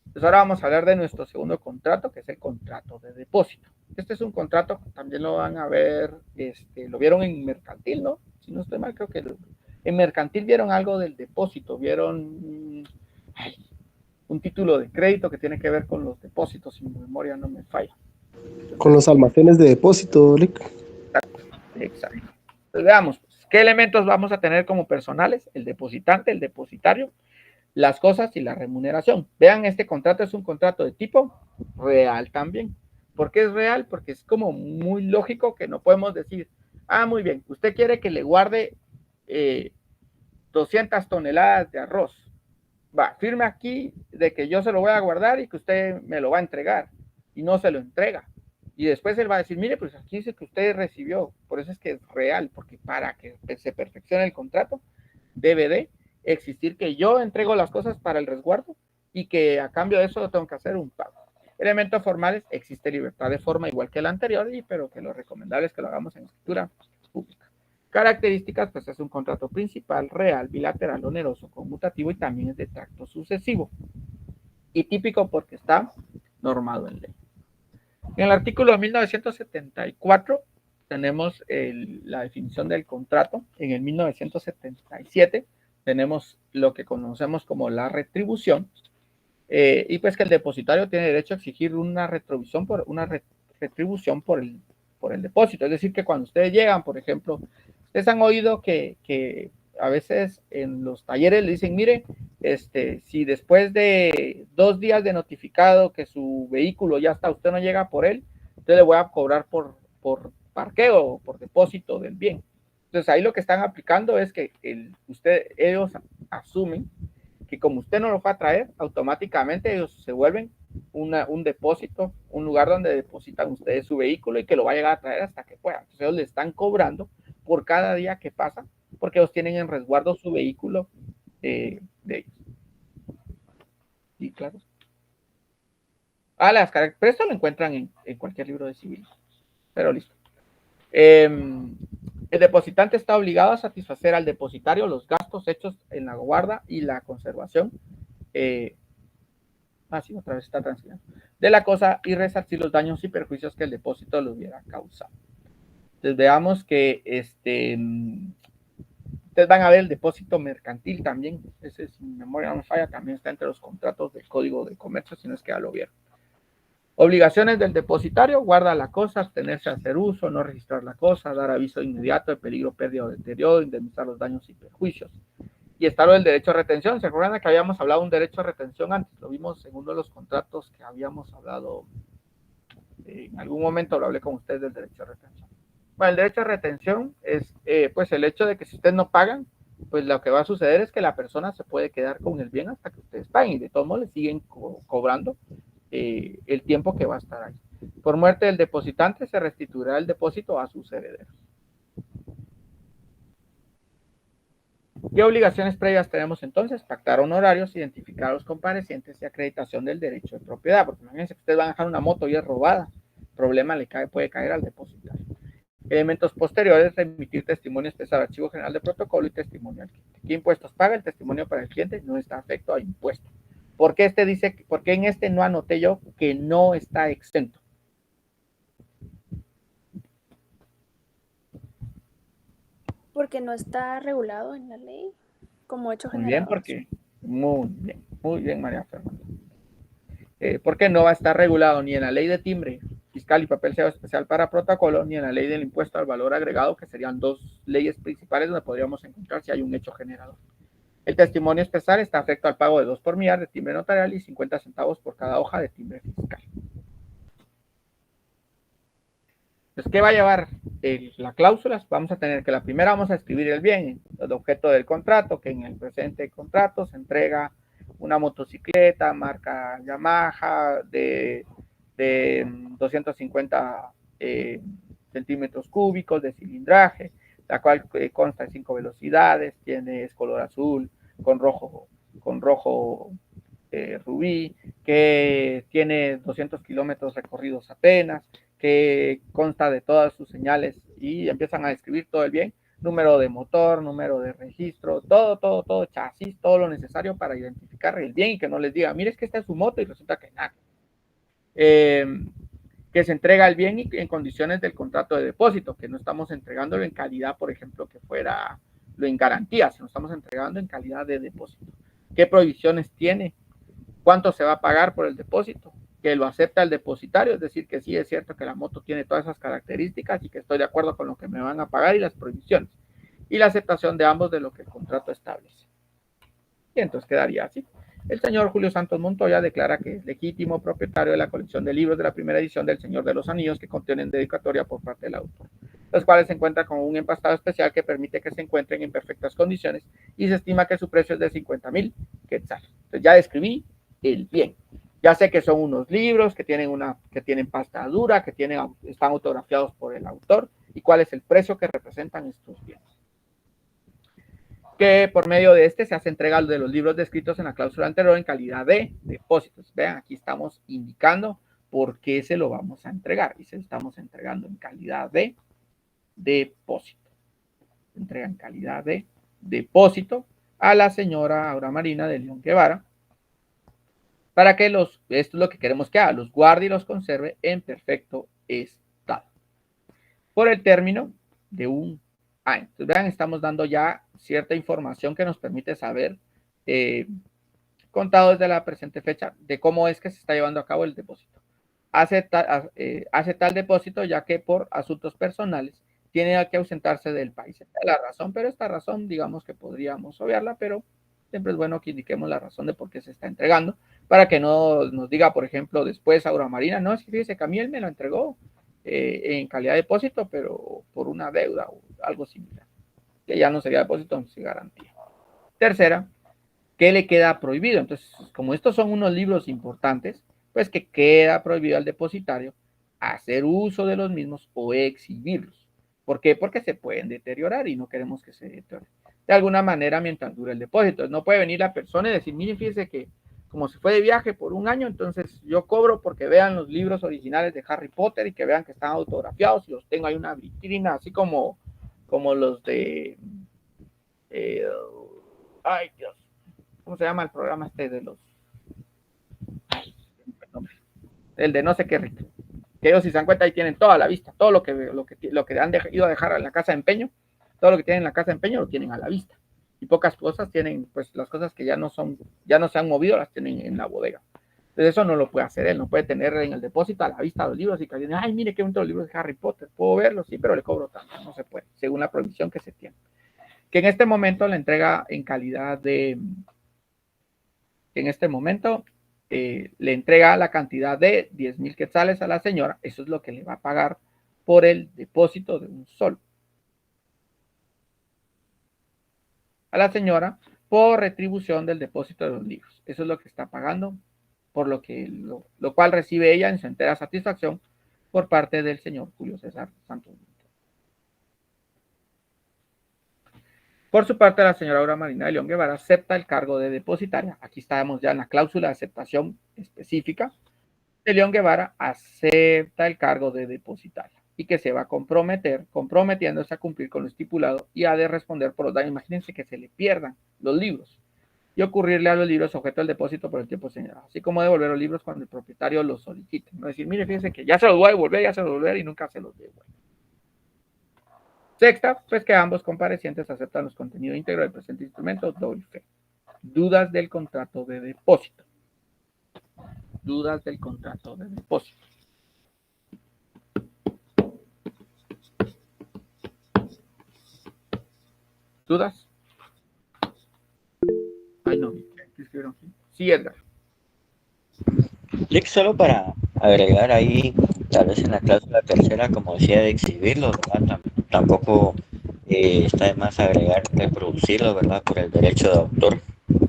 Entonces ahora vamos a hablar de nuestro segundo contrato, que es el contrato de depósito. Este es un contrato, también lo van a ver, lo vieron en mercantil, ¿no? Si no estoy mal, creo que en mercantil vieron algo del depósito, vieron un título de crédito que tiene que ver con los depósitos, si mi memoria no me falla. Con los almacenes de depósito, Lick. Exacto. Entonces veamos, ¿qué elementos vamos a tener como personales? El depositante, el depositario, las cosas y la remuneración. Vean, este contrato es un contrato de tipo real también. ¿Por qué es real? Porque es como muy lógico que no podemos decir, muy bien, usted quiere que le guarde 200 toneladas de arroz. Firme aquí de que yo se lo voy a guardar y que usted me lo va a entregar. Y no se lo entrega. Y después él va a decir, mire, pues aquí dice que usted recibió, por eso es que es real, porque para que se perfeccione el contrato, debe de existir que yo entrego las cosas para el resguardo y que a cambio de eso tengo que hacer un pago. Elementos formales, existe libertad de forma igual que la anterior, pero que lo recomendable es que lo hagamos en escritura pública. Características, pues es un contrato principal, real, bilateral, oneroso, conmutativo y también es de tracto sucesivo. Y típico porque está normado en ley. En el artículo 1974 tenemos la definición del contrato. En el 1977 tenemos lo que conocemos como la retribución. Y pues que el depositario tiene derecho a exigir una retribución por el depósito. Es decir, que cuando ustedes llegan, por ejemplo, ustedes han oído que a veces en los talleres le dicen, mire, si después de 2 días de notificado que su vehículo ya está, usted no llega por él, entonces le voy a cobrar por parqueo o por depósito del bien. Entonces ahí lo que están aplicando es que ellos asumen que como usted no lo va a traer, automáticamente ellos se vuelven un depósito, un lugar donde depositan ustedes su vehículo y que lo va a llegar a traer hasta que pueda. Entonces ellos le están cobrando por cada día que pasa, porque ellos tienen en resguardo su vehículo de ellos. Sí, claro. Pero esto lo encuentran en cualquier libro de civil. Pero listo. El depositante está obligado a satisfacer al depositario los gastos hechos en la guarda y la conservación. Otra vez está transcribiendo. De la cosa y resarcir los daños y perjuicios que el depósito le hubiera causado. Entonces veamos que ustedes van a ver el depósito mercantil también. Ese, si mi memoria no me falla, también está entre los contratos del Código de Comercio, si no es que ya lo vieron. Obligaciones del depositario: guarda la cosa, abstenerse a hacer uso, no registrar la cosa, dar aviso inmediato de peligro, pérdida o deterioro, indemnizar los daños y perjuicios. Y está lo del derecho a retención. ¿Se acuerdan que habíamos hablado de un derecho a retención antes? Lo vimos en uno de los contratos que habíamos hablado. En algún momento lo hablé con ustedes del derecho a retención. Bueno, el derecho a retención es pues el hecho de que si ustedes no pagan, pues lo que va a suceder es que la persona se puede quedar con el bien hasta que ustedes paguen y de todos modos le siguen cobrando el tiempo que va a estar ahí. Por muerte del depositante se restituirá el depósito a sus herederos. ¿Qué obligaciones previas tenemos entonces? Pactar honorarios, identificar a los comparecientes y acreditación del derecho de propiedad, porque imagínense que ustedes van a dejar una moto y es robada, problema puede caer al depositario. Elementos posteriores: remitir testimonio especial al Archivo General de Protocolo y testimonio al cliente. ¿Qué impuestos paga? El testimonio para el cliente no está afecto a impuestos. ¿Por qué en este no anoté yo que no está exento? Porque no está regulado en la ley como hecho Muy bien, generador. muy bien, María Fernanda. Porque no va a estar regulado ni en la ley de timbre fiscal y papel sellado especial para protocolo, ni en la ley del impuesto al valor agregado, que serían 2 leyes principales donde podríamos encontrar si hay un hecho generador. El testimonio especial está afecto al pago de 2 por millar de timbre notarial y 50 centavos por cada hoja de timbre fiscal. Entonces, ¿qué va a llevar las cláusulas? Vamos a tener que la primera vamos a escribir el bien, el objeto del contrato, que en el presente contrato se entrega una motocicleta marca Yamaha de 250 centímetros cúbicos de cilindraje, la cual consta de 5 velocidades, es color azul con rojo rubí, que tiene 200 kilómetros recorridos apenas, que consta de todas sus señales, y empiezan a describir todo el bien: número de motor, número de registro, todo, chasis, todo lo necesario para identificar el bien y que no les diga, mire, es que esta es su moto y resulta que nada. Que se entrega el bien y en condiciones del contrato de depósito, que no estamos entregándolo en calidad, por ejemplo, que fuera lo en garantía, sino estamos entregando en calidad de depósito. ¿Qué prohibiciones tiene? ¿Cuánto se va a pagar por el depósito? Que lo acepta el depositario, es decir, que sí es cierto que la moto tiene todas esas características y que estoy de acuerdo con lo que me van a pagar y las prohibiciones. Y la aceptación de ambos de lo que el contrato establece. Y entonces quedaría así. El señor Julio Santos Montoya declara que es legítimo propietario de la colección de libros de la primera edición del Señor de los Anillos, que contienen dedicatoria por parte del autor, los cuales se encuentran con un empastado especial que permite que se encuentren en perfectas condiciones y se estima que su precio es de 50,000 quetzales. Entonces ya describí el bien. Ya sé que son unos libros que tienen pasta dura, están autografiados por el autor, y cuál es el precio que representan estos bienes. Que por medio de este se hace entrega de los libros descritos en la cláusula anterior en calidad de depósitos. Vean, aquí estamos indicando por qué se lo vamos a entregar, y se lo estamos entregando en calidad de depósito. Entrega en calidad de depósito a la señora Aura Marina de León Guevara, para que esto es lo que queremos que haga, los guarde y los conserve en perfecto estado. Por el término de un año. Entonces, vean, estamos dando ya cierta información que nos permite saber, contado desde la presente fecha, de cómo es que se está llevando a cabo el depósito. Hace tal depósito ya que por asuntos personales tiene que ausentarse del país. Esta es la razón, pero esta razón, digamos que podríamos obviarla, pero siempre es bueno que indiquemos la razón de por qué se está entregando, para que no nos diga, por ejemplo, después Aura Marina, no, es que fíjese que a mí él me lo entregó en calidad de depósito, pero por una deuda o algo similar, que ya no sería depósito, no sería garantía. Tercera, ¿qué le queda prohibido? Entonces, como estos son unos libros importantes, pues que queda prohibido al depositario hacer uso de los mismos o exhibirlos. ¿Por qué? Porque se pueden deteriorar y no queremos que se deterioren de alguna manera mientras dure el depósito. No puede venir la persona y decir, mire, fíjese que como se fue de viaje por un año, entonces yo cobro porque vean los libros originales de Harry Potter y que vean que están autografiados y los tengo ahí una vitrina, así como los de... ay, Dios. ¿Cómo se llama el programa este de los... Ay, el de no sé qué rico. Que ellos, si se dan cuenta, ahí tienen toda la vista, todo lo que han ido a dejar en la casa de empeño, todo lo que tienen en la casa de empeño lo tienen a la vista. Y pocas cosas tienen, pues las cosas que ya no se han movido, las tienen en la bodega. Entonces eso no lo puede hacer él, no puede tener en el depósito a la vista los libros y que alguien, ay, mire qué bonito los libros de Harry Potter, puedo verlos, sí, pero le cobro tanto, no se puede, según la prohibición que se tiene. Que en este momento la entrega en calidad de, en este momento le entrega la cantidad de 10,000 quetzales a la señora, eso es lo que le va a pagar por el depósito de un sol. A la señora por retribución del depósito de los libros. Eso es lo que está pagando, por lo cual recibe ella en su entera satisfacción por parte del señor Julio César Santos. Por su parte, la señora Aura Marina de León Guevara acepta el cargo de depositaria. Aquí estamos ya en la cláusula de aceptación específica. De León Guevara acepta el cargo de depositaria y que se va a comprometiéndose a cumplir con lo estipulado y ha de responder por los daños. Imagínense que se le pierdan los libros y ocurrirle a los libros objeto del depósito por el tiempo señalado, así como devolver los libros cuando el propietario los solicite. No decir, mire, fíjense que ya se los voy a devolver y nunca se los devuelve. Sexta, pues que ambos comparecientes aceptan los contenidos íntegros del presente instrumento, doy fe. Dudas del contrato de depósito. Dudas del contrato de depósito. ¿Dudas? Ay, no, ¿qué escribieron aquí? Sí, Edgar. Lick, solo para agregar ahí, tal vez en la cláusula tercera, como decía, de exhibirlo, ¿verdad? Tampoco está de más agregar reproducirlo, ¿verdad? Por el derecho de autor.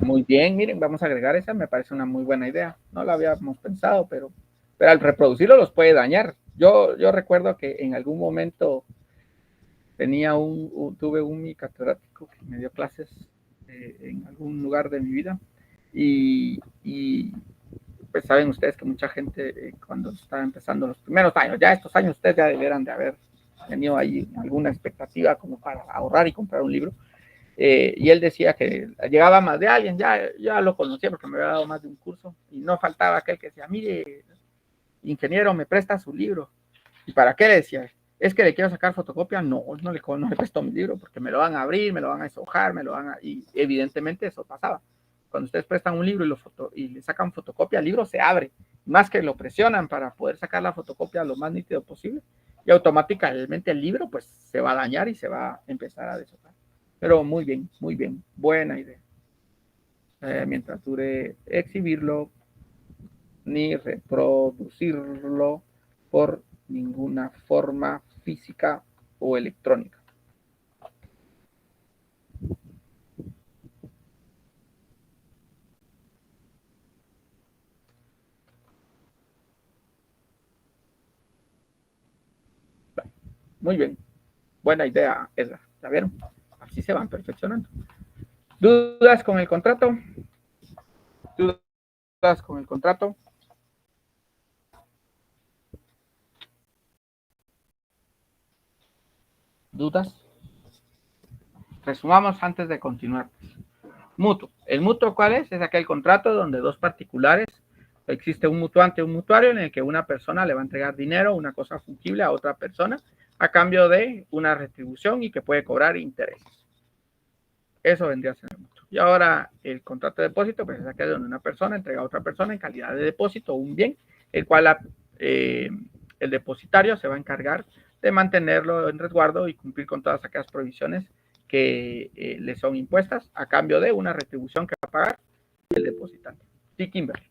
Muy bien, miren, vamos a agregar esa, me parece una muy buena idea. No la habíamos pensado, pero al reproducirlo los puede dañar. Yo recuerdo que en algún momento tuve un catedrático que me dio clases en algún lugar de mi vida y pues saben ustedes que mucha gente cuando está empezando los primeros años, ya estos años ustedes ya deberán de haber tenido ahí alguna expectativa como para ahorrar y comprar un libro. Y él decía que llegaba más de alguien, ya lo conocía porque me había dado más de un curso y no faltaba aquel que decía, mire, ingeniero, me presta su libro. ¿Y para qué le decía? ¿Es que le quiero sacar fotocopia? No le presto mi libro porque me lo van a abrir, me lo van a deshojar, y evidentemente eso pasaba. Cuando ustedes prestan un libro y le sacan fotocopia, el libro se abre, más que lo presionan para poder sacar la fotocopia lo más nítido posible y automáticamente el libro pues se va a dañar y se va a empezar a deshojar. Pero muy bien, buena idea. Mientras dure exhibirlo ni reproducirlo por ninguna forma física o electrónica. Muy bien. Buena idea, Edgar. ¿Ya vieron? Así se van perfeccionando. ¿Dudas con el contrato? ¿Dudas con el contrato? ¿Dudas? Resumamos antes de continuar. Mutuo. ¿El mutuo cuál es? Es aquel contrato donde dos particulares, existe un mutuante y un mutuario en el que una persona le va a entregar dinero, una cosa fungible a otra persona, a cambio de una retribución y que puede cobrar intereses. Eso vendría a ser el mutuo. Y ahora el contrato de depósito, pues es aquel donde una persona entrega a otra persona en calidad de depósito un bien, el cual el depositario se va a encargar de mantenerlo en resguardo y cumplir con todas aquellas provisiones que le son impuestas a cambio de una retribución que va a pagar el depositario. Sí, Kimberly.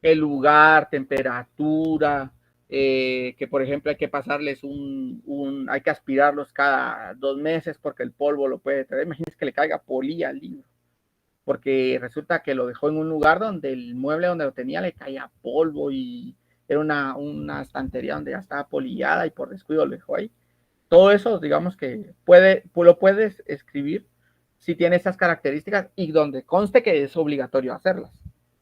El lugar, temperatura, que por ejemplo hay que pasarles hay que aspirarlos cada 2 meses porque el polvo lo puede traer. Imagínense que le caiga polilla al libro, porque resulta que lo dejó en un lugar donde el mueble donde lo tenía le caía polvo y era una estantería donde ya estaba polillada y por descuido lo dejó ahí. Todo eso, digamos que lo puedes escribir si tiene esas características y donde conste que es obligatorio hacerlas.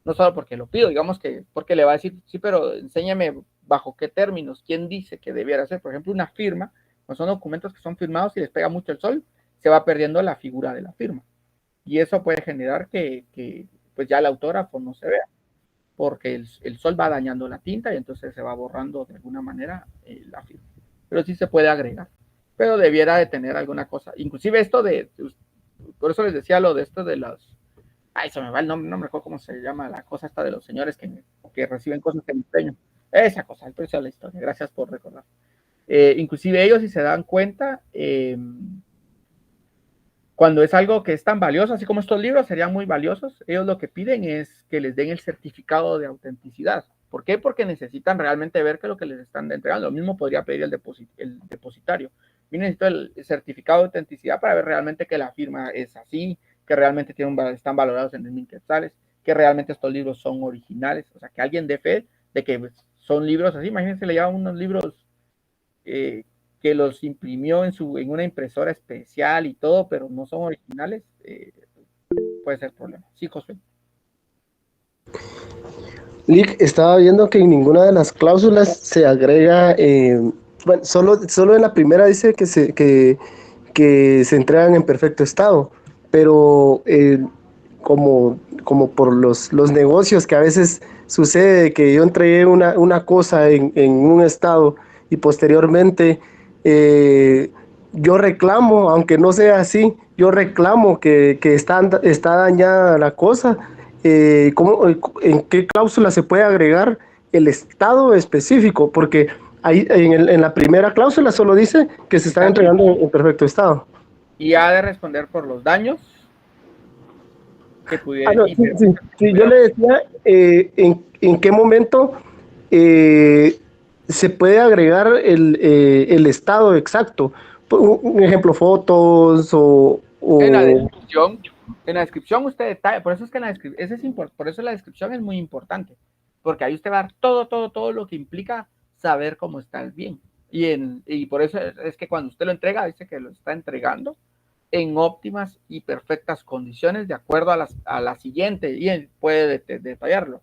No solo porque lo pido, digamos que porque le va a decir, sí, pero enséñame bajo qué términos, quién dice que debiera hacer. Por ejemplo, una firma, no son documentos que son firmados y les pega mucho el sol, se va perdiendo la figura de la firma. Y eso puede generar que pues ya el autógrafo no se vea, porque el sol va dañando la tinta y entonces se va borrando de alguna manera la firma. Pero sí se puede agregar. Pero debiera de tener alguna cosa. Inclusive esto por eso les decía lo de esto de los, ay, se me va el nombre, no me recuerdo cómo se llama la cosa esta de los señores que reciben cosas de empeño. Esa cosa, el precio de la historia. Gracias por recordar. Inclusive ellos, si se dan cuenta, cuando es algo que es tan valioso, así como estos libros serían muy valiosos, ellos lo que piden es que les den el certificado de autenticidad. ¿Por qué? Porque necesitan realmente ver que lo que les están entregando. Lo mismo podría pedir el depositario. Yo necesito el certificado de autenticidad para ver realmente que la firma es así, que realmente están valorados en 10,000 quetzales, que realmente estos libros son originales. O sea, que alguien dé fe de que son libros así. Imagínense, le llevan unos libros que los imprimió en una impresora especial y todo, pero no son originales, puede ser problema. Sí, José. Lick, estaba viendo que en ninguna de las cláusulas se agrega, bueno, solo en la primera dice que se entregan en perfecto estado, pero como por los negocios que a veces sucede que yo entregué una cosa en un estado y posteriormente yo reclamo, aunque no sea así, yo reclamo que está dañada la cosa. ¿En qué cláusula se puede agregar el estado específico? Porque ahí en la primera cláusula solo dice que se están entregando en perfecto estado. Y ha de responder por los daños que pudiera. No, sí, yo le decía en qué momento se puede agregar el estado exacto. Un ejemplo, fotos o en la descripción usted detalla, por eso es que por eso la descripción es muy importante, porque ahí usted va a dar todo lo que implica saber cómo está el bien. Y por eso es que cuando usted lo entrega, dice que lo está entregando en óptimas y perfectas condiciones de acuerdo a la siguiente, y puede detallarlo.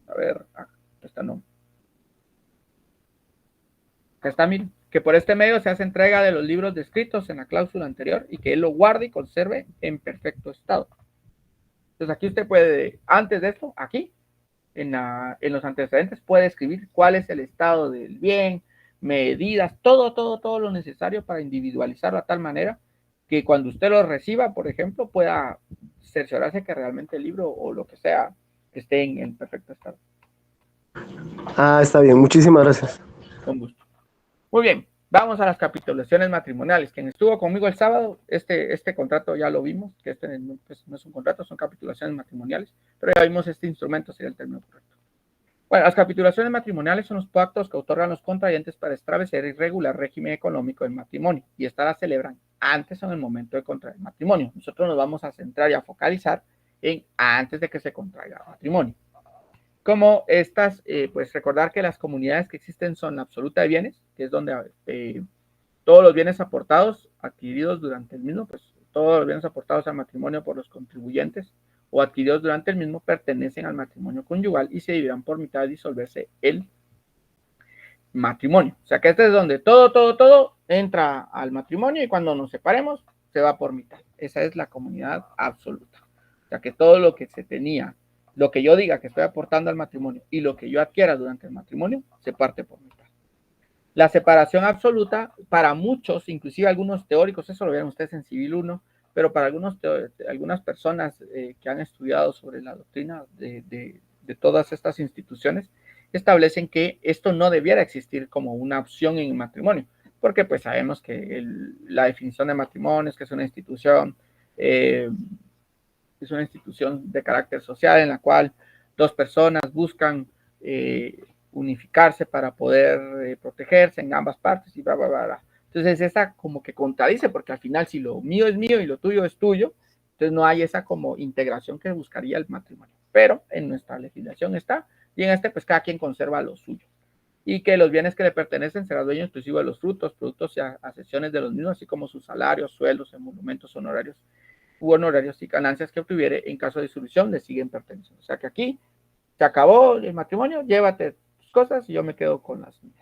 A ver, esta no. Acá está, miren, que por este medio se hace entrega de los libros descritos en la cláusula anterior y que él lo guarde y conserve en perfecto estado. Entonces aquí usted puede, antes de esto, aquí, en los antecedentes, puede escribir cuál es el estado del bien, medidas, todo lo necesario para individualizarlo a tal manera que cuando usted lo reciba, por ejemplo, pueda cerciorarse que realmente el libro o lo que sea esté en perfecto estado. Está bien, muchísimas gracias. Con gusto. Muy bien, vamos a las capitulaciones matrimoniales. Quien estuvo conmigo el sábado, este contrato ya lo vimos, que no es un contrato, son capitulaciones matrimoniales, pero ya vimos este instrumento, sería el término correcto. Bueno, las capitulaciones matrimoniales son los pactos que otorgan los contrayentes para establecer y regular régimen económico del matrimonio, y estas las celebran antes o en el momento de contraer el matrimonio. Nosotros nos vamos a centrar y a focalizar en antes de que se contraiga el matrimonio. Como estas, pues recordar que las comunidades que existen son la absoluta de bienes, que es donde todos los bienes aportados, adquiridos durante el mismo, pues todos los bienes aportados al matrimonio por los contribuyentes o adquiridos durante el mismo pertenecen al matrimonio conyugal y se dividirán por mitad de disolverse el matrimonio. O sea que este es donde todo entra al matrimonio y cuando nos separemos se va por mitad. Esa es la comunidad absoluta. O sea que todo lo que se tenía, lo que yo diga que estoy aportando al matrimonio y lo que yo adquiera durante el matrimonio se parte por mitad. La separación absoluta, para muchos, inclusive algunos teóricos, eso lo vieron ustedes en Civil 1, pero para algunas personas que han estudiado sobre la doctrina de todas estas instituciones, establecen que esto no debiera existir como una opción en el matrimonio, porque pues sabemos que la definición de matrimonio es que es una institución de carácter social en la cual dos personas buscan unificarse para poder protegerse en ambas partes y bla, bla, bla, bla. Entonces esa como que contradice, porque al final si lo mío es mío y lo tuyo es tuyo, entonces no hay esa como integración que buscaría el matrimonio. Pero en nuestra legislación está, y en este pues cada quien conserva lo suyo. Y que los bienes que le pertenecen serán dueños exclusivos de los frutos, productos y accesiones de los mismos, así como sus salarios, sueldos, emolumentos, honorarios y ganancias que obtuviere en caso de disolución le siguen perteneciendo. O sea que aquí se acabó el matrimonio, llévate tus cosas y yo me quedo con las mías.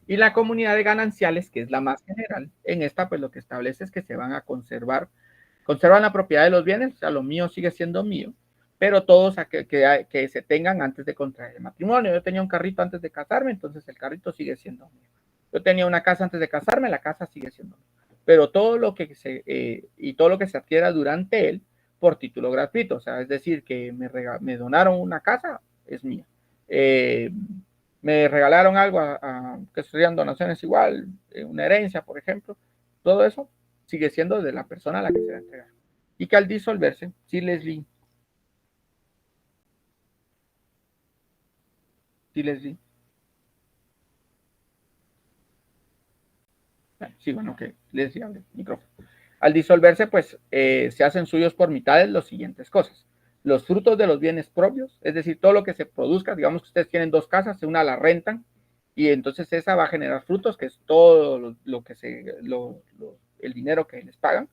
Y la comunidad de gananciales, que es la más general, en esta pues lo que establece es que se van a conservan la propiedad de los bienes, o sea, lo mío sigue siendo mío, pero todos que se tengan antes de contraer el matrimonio. Yo tenía un carrito antes de casarme, entonces el carrito sigue siendo mío. Yo tenía una casa antes de casarme, la casa sigue siendo mía. Pero todo lo que se adquiera durante él por título gratuito, o sea, es decir, que me donaron una casa, es mía. Me regalaron algo que serían donaciones igual, una herencia, por ejemplo, todo eso sigue siendo de la persona a la que se va a entregar. Y que al disolverse, sí, Leslie. Sí, bueno, que Leslie hable, micrófono. Al disolverse, pues, se hacen suyos por mitades las siguientes cosas. Los frutos de los bienes propios, es decir, todo lo que se produzca, digamos que ustedes tienen dos casas, una la rentan, y entonces esa va a generar frutos, que es todo el dinero que les pagan.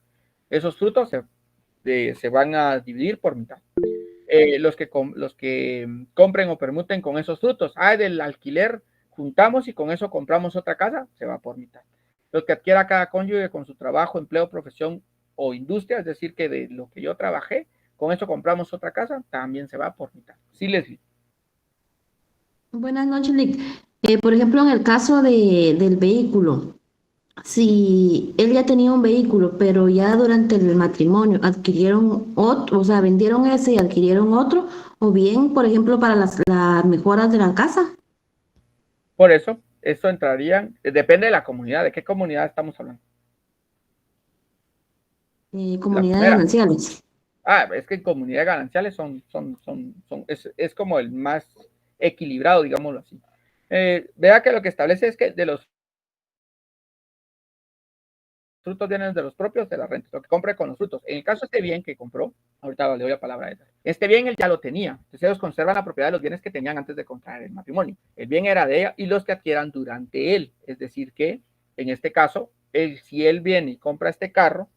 Esos frutos se van a dividir por mitad. Los que compren o permuten con esos frutos, del alquiler juntamos y con eso compramos otra casa, se va por mitad. Los que adquiera cada cónyuge con su trabajo, empleo, profesión o industria, es decir, que de lo que yo trabajé, con eso compramos otra casa, también se va por mitad. Sí, Leslie. Buenas noches, Nick. Por ejemplo, en el caso del vehículo, si él ya tenía un vehículo, pero ya durante el matrimonio adquirieron otro, o sea, vendieron ese y adquirieron otro, o bien, por ejemplo, para las mejoras de la casa. Por eso entrarían, depende de la comunidad, ¿de qué comunidad estamos hablando? Comunidad de gananciales. Es que en comunidad de gananciales es como el más equilibrado, digámoslo así. Vea que lo que establece es que de los frutos vienen de los propios de la renta, lo que compre con los frutos. En el caso de este bien que compró, ahorita le doy la palabra a él. Este bien él ya lo tenía, entonces ellos conservan la propiedad de los bienes que tenían antes de contraer el matrimonio. El bien era de ella y los que adquieran durante él, es decir que en este caso, si él viene y compra este carro,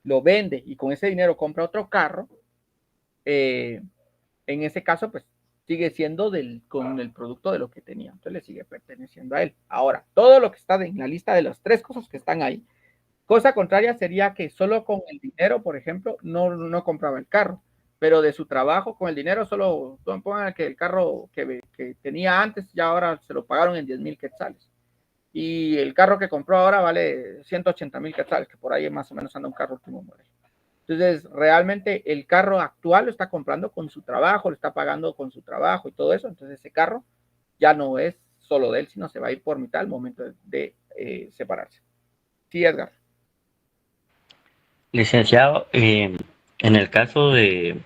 lo vende y con ese dinero compra otro carro, en ese caso pues sigue siendo con el producto de lo que tenía, entonces le sigue perteneciendo a él. Ahora, todo lo que está en la lista de las tres cosas que están ahí, cosa contraria sería que solo con el dinero, por ejemplo, no compraba el carro, pero de su trabajo con el dinero solo pongan que el carro que tenía antes ya ahora se lo pagaron en 10,000 quetzales. Y el carro que compró ahora vale 180,000 quetzales, que por ahí más o menos anda un carro último modelo. Entonces, realmente el carro actual lo está comprando con su trabajo, lo está pagando con su trabajo y todo eso. Entonces, ese carro ya no es solo de él, sino se va a ir por mitad al momento de separarse. Sí, Edgar. Licenciado, en el caso de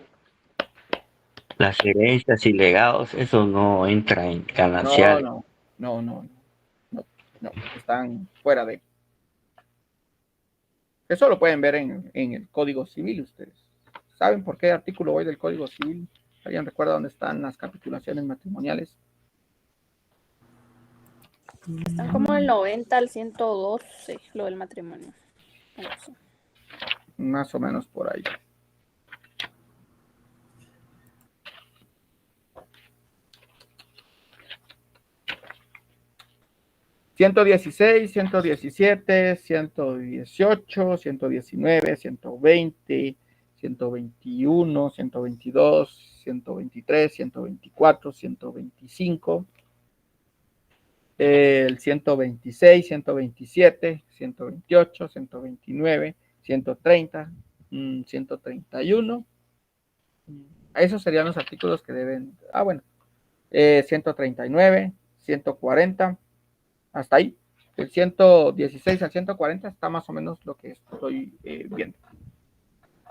las herencias y legados, eso no entra en No, ganancial. no, están fuera de. Eso lo pueden ver en el Código Civil ustedes. ¿Saben por qué artículo voy del Código Civil? ¿Alguien recuerda dónde están las capitulaciones matrimoniales? Están como del 90 al 112, lo del matrimonio. No sé. Más o menos por ahí. $116, $117, $118, $119, $120, $121, $122, $123, $124, $125, el $126, $127, $128, $129, $130, $131. Esos serían los artículos que deben. Bueno, $139, $140. Hasta ahí, del 116 al 140 está más o menos lo que estoy viendo.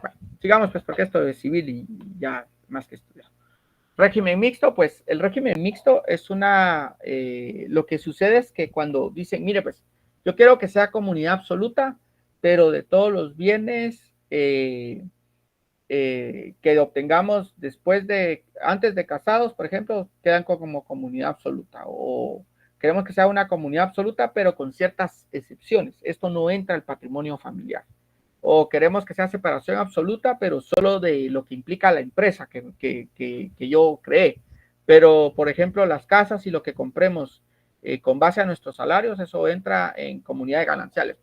Bueno, sigamos pues porque esto es civil y ya más que estudiado. Régimen mixto, pues el régimen mixto es lo que sucede es que cuando dicen, mire pues, yo quiero que sea comunidad absoluta, pero de todos los bienes que obtengamos antes de casados, por ejemplo, quedan como comunidad absoluta, o queremos que sea una comunidad absoluta, pero con ciertas excepciones. Esto no entra al patrimonio familiar. O queremos que sea separación absoluta, pero solo de lo que implica la empresa que yo creé. Pero, por ejemplo, las casas y lo que compremos con base a nuestros salarios, eso entra en comunidades gananciales.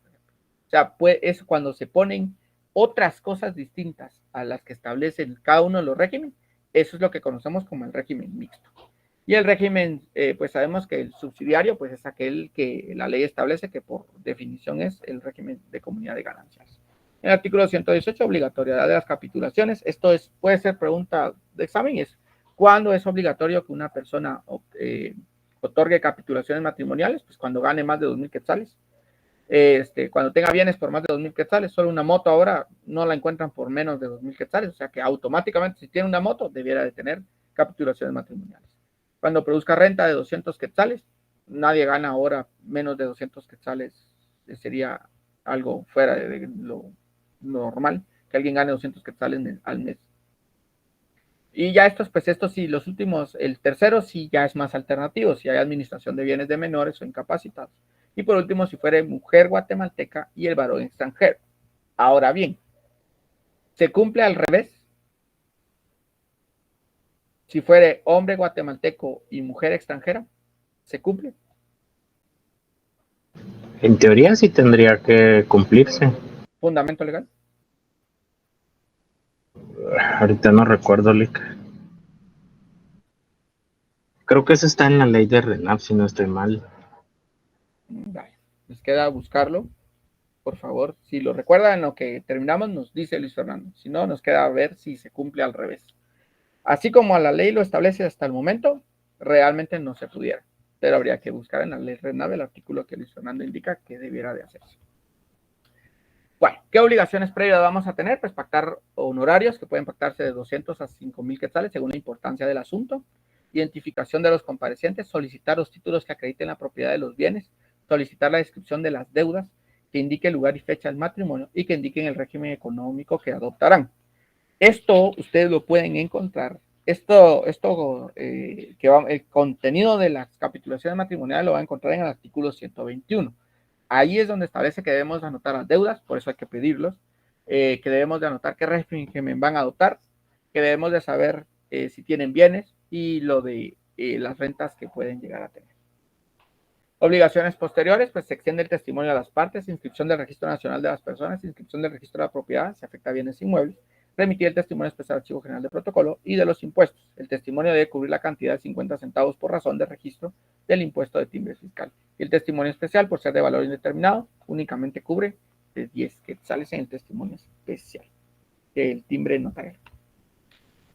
O sea, es cuando se ponen otras cosas distintas a las que establecen cada uno de los regímenes. Eso es lo que conocemos como el régimen mixto. Y el régimen, pues sabemos que el subsidiario, pues es aquel que la ley establece que por definición es el régimen de comunidad de ganancias. En el artículo 118, obligatoriedad de las capitulaciones. Esto puede ser pregunta de examen, es ¿cuándo es obligatorio que una persona otorgue capitulaciones matrimoniales? Pues cuando gane más de 2,000 quetzales. Cuando tenga bienes por más de 2,000 quetzales, solo una moto ahora no la encuentran por menos de 2,000 quetzales, o sea que automáticamente si tiene una moto debiera de tener capitulaciones matrimoniales. Cuando produzca renta de 200 quetzales, nadie gana ahora menos de 200 quetzales, sería algo fuera de lo normal, que alguien gane 200 quetzales al mes. Y ya estos sí, los últimos, el tercero sí ya es más alternativo, si hay administración de bienes de menores o incapacitados. Y por último, si fuere mujer guatemalteca y el varón extranjero. Ahora bien, ¿se cumple al revés? Si fuere hombre guatemalteco y mujer extranjera, ¿se cumple? En teoría sí tendría que cumplirse. ¿Fundamento legal? Ahorita no recuerdo, Lick. Creo que eso está en la ley de RENAP, si no estoy mal. Vale, les queda buscarlo, por favor. Si lo recuerdan en lo que terminamos, nos dice Luis Fernando. Si no, nos queda ver si se cumple al revés. Así como la ley lo establece hasta el momento, realmente no se pudiera. Pero habría que buscar en la ley RENAP el artículo que Luis Fernando indica que debiera de hacerse. Bueno, ¿qué obligaciones previas vamos a tener? Pues pactar honorarios que pueden pactarse de 200 a 5,000 quetzales según la importancia del asunto. Identificación de los comparecientes, solicitar los títulos que acrediten la propiedad de los bienes, solicitar la descripción de las deudas, que indique el lugar y fecha del matrimonio y que indiquen el régimen económico que adoptarán. Esto ustedes lo pueden encontrar. El contenido de las capitulaciones matrimoniales lo van a encontrar en el artículo 121. Ahí es donde establece que debemos anotar las deudas, por eso hay que pedirlos, que debemos de anotar qué régimen van a adoptar, que debemos de saber si tienen bienes y lo de las rentas que pueden llegar a tener. Obligaciones posteriores, pues se extiende el testimonio a las partes, inscripción del Registro Nacional de las Personas, inscripción del Registro de la Propiedad, si afecta a bienes inmuebles, remitir el testimonio especial al Archivo General de Protocolo y de los impuestos. El testimonio debe cubrir la cantidad de 50 centavos por razón de registro del impuesto de timbre fiscal. Y el testimonio especial, por ser de valor indeterminado, únicamente cubre de 10 quetzales en el testimonio especial, el timbre notarial.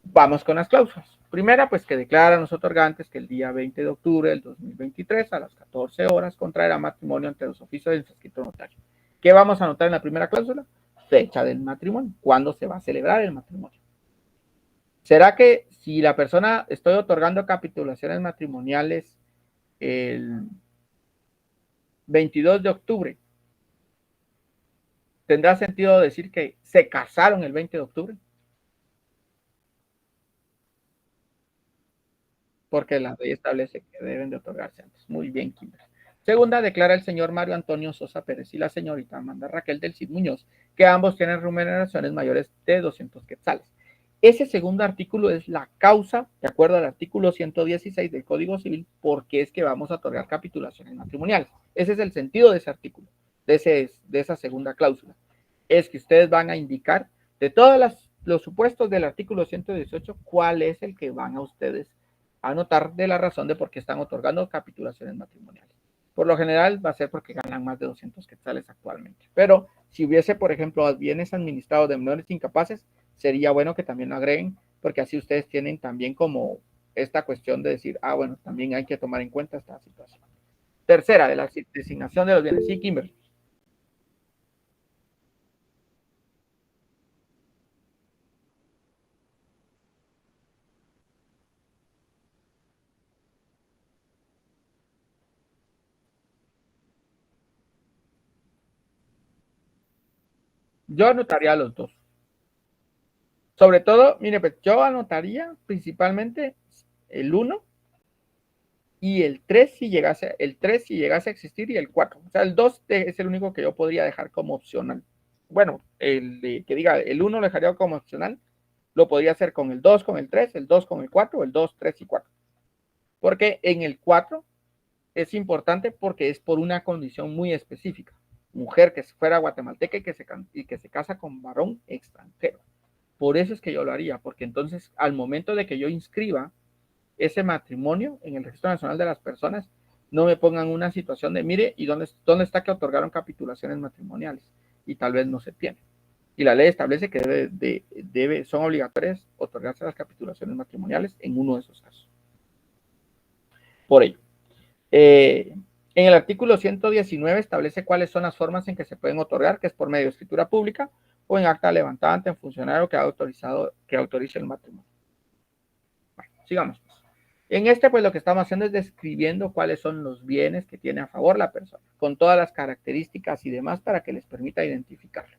Vamos con las cláusulas. Primera, pues que declaran los otorgantes que el día 20 de octubre del 2023 a las 14 horas contraerá matrimonio entre los oficios del inscrito notario. ¿Qué vamos a anotar en la primera cláusula? Fecha del matrimonio. ¿Cuándo se va a celebrar el matrimonio? ¿Será que Si la persona, estoy otorgando capitulaciones matrimoniales el 22 de octubre, ¿tendrá sentido decir que se casaron el 20 de octubre? Porque la ley establece que deben de otorgarse antes. Muy bien, Kimberly. Segunda, declara el señor Mario Antonio Sosa Pérez y la señorita Amanda Raquel del Cid Muñoz que ambos tienen remuneraciones mayores de 200 quetzales. Ese segundo artículo es la causa, de acuerdo al artículo 116 del Código Civil, porque es que vamos a otorgar capitulaciones matrimoniales. Ese es el sentido de ese artículo, de esa segunda cláusula. Es que ustedes van a indicar de todos los supuestos del artículo 118, cuál es el que van a ustedes anotar de la razón de por qué están otorgando capitulaciones matrimoniales. Por lo general va a ser porque ganan más de 200 quetzales actualmente. Pero si hubiese, por ejemplo, bienes administrados de menores incapaces, sería bueno que también lo agreguen, porque así ustedes tienen también como esta cuestión de decir, bueno, también hay que tomar en cuenta esta situación. Tercera, de la designación de los bienes. Sí, Kimberly. Yo anotaría los dos. Sobre todo, mire, pues yo anotaría principalmente el 1 y el 3 si llegase a existir y el 4. O sea, el 2 es el único que yo podría dejar como opcional. Bueno, que diga el 1 lo dejaría como opcional, lo podría hacer con el 2, con el 3, el 2 con el 4, el 2, 3 y 4. Porque en el 4 es importante porque es por una condición muy específica. Mujer que fuera guatemalteca y que se casa con varón extranjero. Por eso es que yo lo haría, porque entonces al momento de que yo inscriba ese matrimonio en el Registro Nacional de las Personas, no me pongan una situación de, mire, ¿y dónde está que otorgaron capitulaciones matrimoniales? Y tal vez no se tiene. Y la ley establece que son obligatorias otorgarse las capitulaciones matrimoniales en uno de esos casos. Por ello, en el artículo 119 establece cuáles son las formas en que se pueden otorgar, que es por medio de escritura pública o en acta levantada ante un funcionario que autorice el matrimonio. Bueno, sigamos. En pues lo que estamos haciendo es describiendo cuáles son los bienes que tiene a favor la persona, con todas las características y demás para que les permita identificarlo.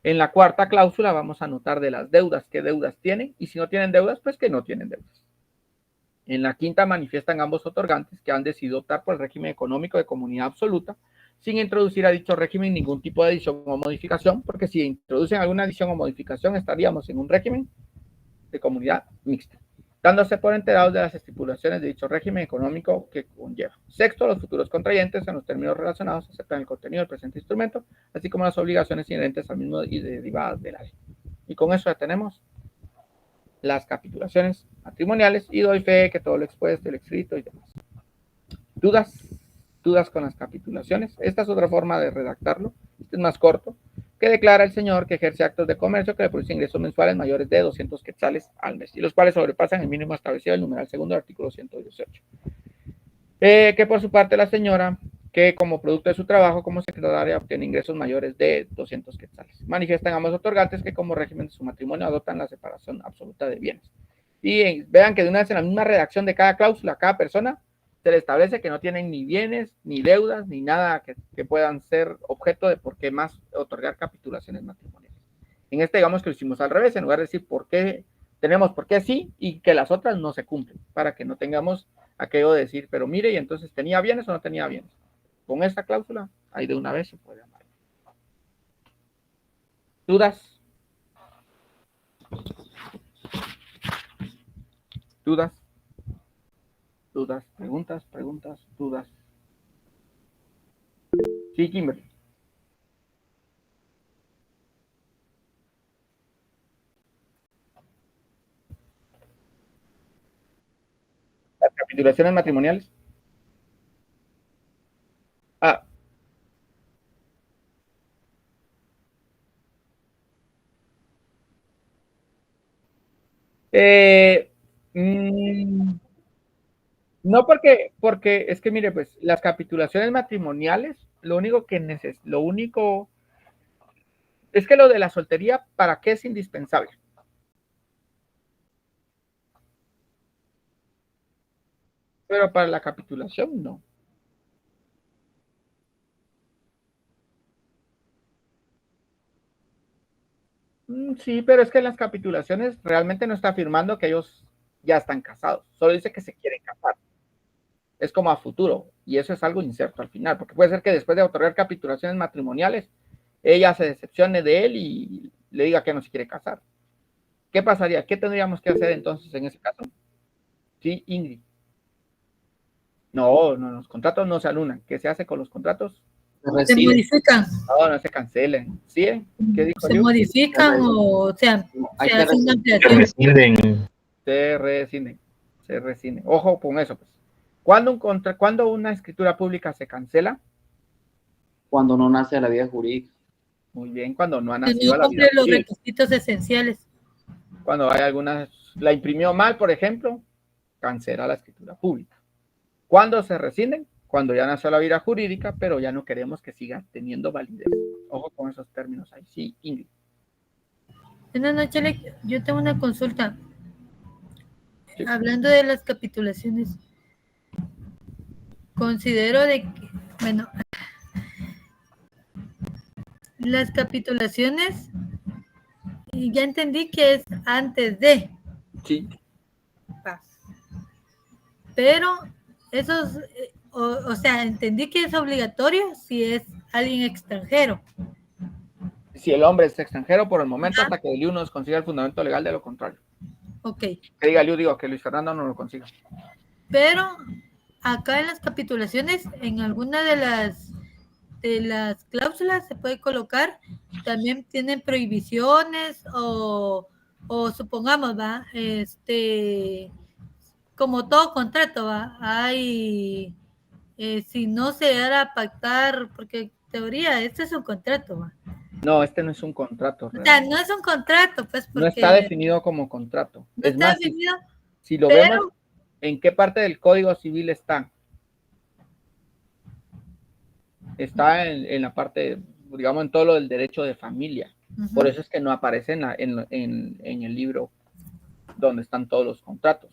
En la cuarta cláusula vamos a anotar de las deudas, qué deudas tienen, y si no tienen deudas, pues que no tienen deudas. En la quinta manifiestan ambos otorgantes que han decidido optar por el régimen económico de comunidad absoluta, sin introducir a dicho régimen ningún tipo de adición o modificación, porque si introducen alguna adición o modificación estaríamos en un régimen de comunidad mixta, dándose por enterados de las estipulaciones de dicho régimen económico que conlleva. Sexto, los futuros contrayentes en los términos relacionados aceptan el contenido del presente instrumento, así como las obligaciones inherentes al mismo y derivadas de la ley. Y con eso ya tenemos las capitulaciones matrimoniales y doy fe que todo lo expuesto, el escrito y demás. ¿Dudas con las capitulaciones? Esta es otra forma de redactarlo. Este es más corto. Que declara el señor que ejerce actos de comercio que le producen ingresos mensuales mayores de 200 quetzales al mes y los cuales sobrepasan el mínimo establecido del numeral segundo del artículo 118. Que por su parte la señora, que como producto de su trabajo como secretaria obtiene ingresos mayores de 200 quetzales. Manifiestan ambos otorgantes que como régimen de su matrimonio adoptan la separación absoluta de bienes. Y vean que de una vez en la misma redacción de cada cláusula, cada persona, se le establece que no tienen ni bienes, ni deudas, ni nada que puedan ser objeto de por qué más otorgar capitulaciones matrimoniales. En digamos que lo hicimos al revés, en lugar de decir por qué tenemos por qué sí y que las otras no se cumplen, para que no tengamos aquello de decir, pero mire, y entonces ¿tenía bienes o no tenía bienes? Con esta cláusula, ahí de una vez se puede amar. ¿Dudas? ¿Dudas? ¿Dudas? ¿Preguntas? ¿Dudas? Sí, Kimberly. Las capitulaciones matrimoniales. No porque es que mire, pues las capitulaciones matrimoniales, lo único es que lo de la soltería, ¿para qué es indispensable? Pero para la capitulación no. Sí, pero es que en las capitulaciones realmente no está afirmando que ellos ya están casados, solo dice que se quieren casar. Es como a futuro, y eso es algo incierto al final, porque puede ser que después de otorgar capitulaciones matrimoniales, ella se decepcione de él y le diga que no se quiere casar. ¿Qué pasaría? ¿Qué tendríamos que hacer entonces en ese caso? Sí, Ingrid. No, los contratos no se anulan. ¿Qué se hace con los contratos? Se modifican. No se cancelen. ¿Sí? ¿Qué dijo Se yo? modifican o sea, Hay se que hace una Se ampliación. rescinden. Se rescinden. Ojo con eso, pues. ¿Cuándo una escritura pública se cancela? cuando no nace a la vida jurídica. Muy bien, cuando no ha Que nacido no a la vida cumple los jurídica. requisitos esenciales. Cuando hay algunas, la imprimió mal, por ejemplo, cancela la escritura pública. ¿Cuándo se rescinden? Cuando ya nació la vida jurídica, pero ya no queremos que siga teniendo validez. Ojo con esos términos ahí. Sí, Ingrid. Buenas noches, yo tengo una consulta. Sí. Hablando de las capitulaciones, considero de que, bueno, las capitulaciones, y ya entendí que es antes de. Sí. Pero esos, o sea, entendí que es obligatorio si es alguien extranjero. Si el hombre es extranjero por el momento, hasta que el IU nos consiga el fundamento legal de lo contrario. Ok. Que diga el IU, digo que Luis Fernando no lo consiga. Pero acá en las capitulaciones, en alguna de las cláusulas se puede colocar, también tienen prohibiciones o supongamos, va, como todo contrato, va, hay, si no se hará pactar, porque en teoría este es un contrato, va. No, este no es un contrato. O sea, no es un contrato, pues, porque no está definido como contrato. no es está más, definido, si lo pero vemos, ¿en qué parte del Código Civil está? Está en la parte, digamos, en todo lo del derecho de familia. Por eso es que no aparece en el libro donde están todos los contratos,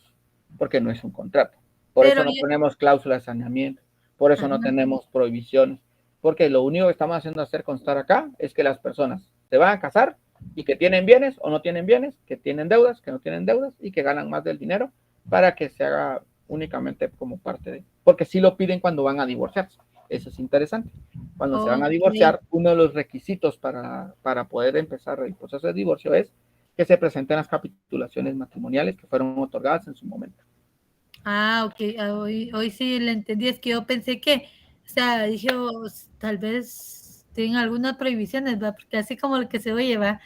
porque no es un contrato. Por eso no ponemos cláusulas de saneamiento, por eso no tenemos prohibiciones, porque lo único que estamos haciendo hacer constar acá es que las personas se van a casar y que tienen bienes o no tienen bienes, que tienen deudas, que no tienen deudas y que ganan más del dinero para que se haga únicamente como parte de, porque sí lo piden cuando van a divorciarse. Eso es interesante. Cuando se van a divorciar, uno de los requisitos para poder empezar el proceso de divorcio es que se presenten las capitulaciones matrimoniales que fueron otorgadas en su momento. Ah, ok, hoy sí le entendí, es que yo pensé que, o sea, dije, tal vez tienen algunas prohibiciones, ¿va? Porque así como lo que se oye, va,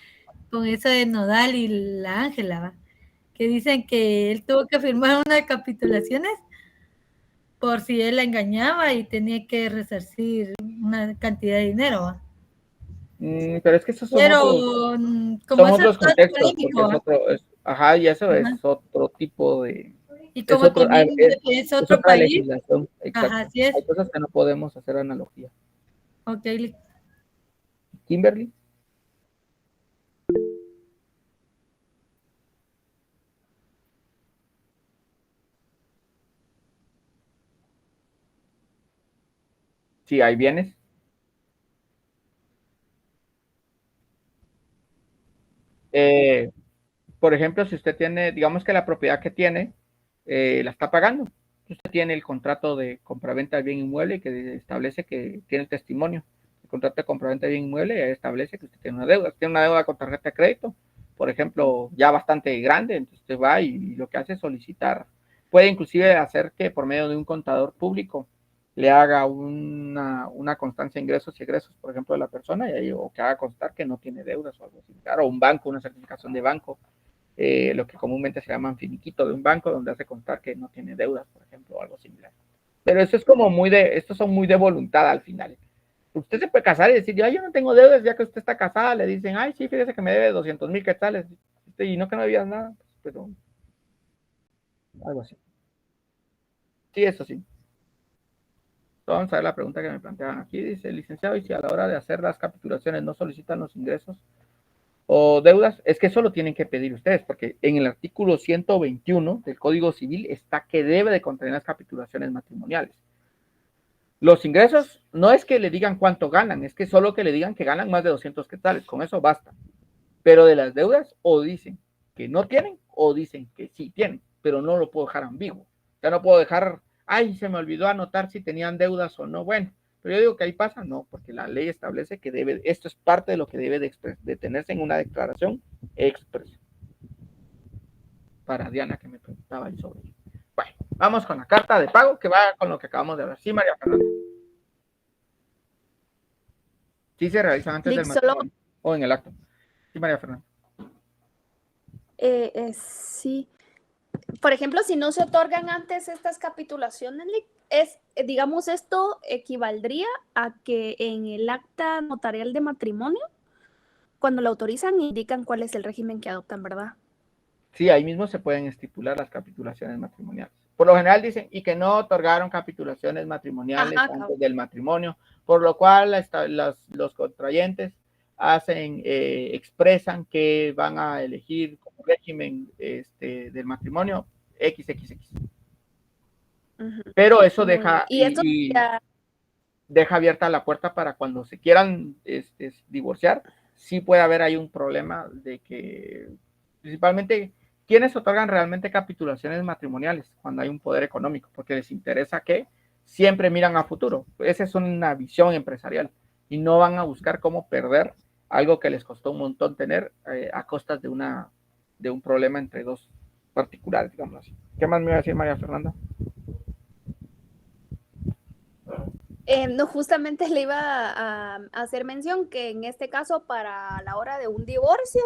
con eso de Nodal y la Ángela, va, que dicen que él tuvo que firmar unas capitulaciones por si él la engañaba y tenía que resarcir una cantidad de dinero, ¿va? Pero es que esos son otros contextos, porque es otro, ajá, y eso es otro tipo de... Y como es otro, también es otro otra país. legislación, exacto. Ajá, así es. Hay cosas que no podemos hacer analogía. Ok. Kimberly. Sí, hay bienes. Por ejemplo, si usted tiene, digamos que la propiedad que tiene, la está pagando. Usted tiene el contrato de compraventa de bien inmueble que establece que tiene el testimonio. El contrato de compraventa de bien inmueble establece que usted tiene una deuda. Tiene una deuda con tarjeta de crédito, por ejemplo, ya bastante grande, entonces usted va y lo que hace es solicitar. Puede inclusive hacer que por medio de un contador público le haga una constancia de ingresos y egresos, por ejemplo, de la persona, y ahí, o que haga constar que no tiene deudas o algo similar, o un banco, una certificación de banco, lo que comúnmente se llaman finiquito de un banco, donde hace constar que no tiene deudas, por ejemplo, o algo similar. Pero eso es como estos son muy de voluntad al final. Usted se puede casar y decir, yo no tengo deudas, ya que usted está casada, le dicen, ay, sí, fíjese que me debe 200,000 quetzales, y no que no debías nada, pero algo así. Sí, eso sí. Vamos a ver la pregunta que me planteaban aquí. Dice, licenciado, y si a la hora de hacer las capitulaciones no solicitan los ingresos o deudas, es que eso lo tienen que pedir ustedes, porque en el artículo 121 del Código Civil está que debe de contener las capitulaciones matrimoniales. Los ingresos no es que le digan cuánto ganan, es que solo que le digan que ganan más de 200 quetzales, con eso basta. Pero de las deudas, o dicen que no tienen, o dicen que sí tienen, pero no lo puedo dejar ambiguo. Ya no puedo dejar, ay, se me olvidó anotar si tenían deudas o no. Bueno, pero yo digo que ahí pasa, no, porque la ley establece que debe, esto es parte de lo que debe de tenerse en una declaración expresa. Para Diana, que me preguntaba ahí sobre ello. Bueno, vamos con la carta de pago, que va con lo que acabamos de hablar. Sí, María Fernanda. Sí se realizan antes del matrimonio o en el acto. Sí, María Fernanda. Sí. Por ejemplo, si no se otorgan antes estas capitulaciones, digamos, esto equivaldría a que en el acta notarial de matrimonio, cuando lo autorizan, indican cuál es el régimen que adoptan, ¿verdad? Sí, ahí mismo se pueden estipular las capitulaciones matrimoniales. Por lo general dicen, y que no otorgaron capitulaciones matrimoniales antes del matrimonio, por lo cual los contrayentes expresan que van a elegir como régimen del matrimonio XXX. Pero eso deja, deja abierta la puerta para cuando se quieran divorciar, sí puede haber ahí un problema de que, principalmente, ¿quiénes otorgan realmente capitulaciones matrimoniales cuando hay un poder económico? Porque les interesa que siempre miran a futuro. Esa es una visión empresarial y no van a buscar cómo perder algo que les costó un montón tener a costas de un problema entre dos particulares, digamos así. ¿Qué más me iba a decir María Fernanda? No, justamente le iba a hacer mención que en este caso para la hora de un divorcio,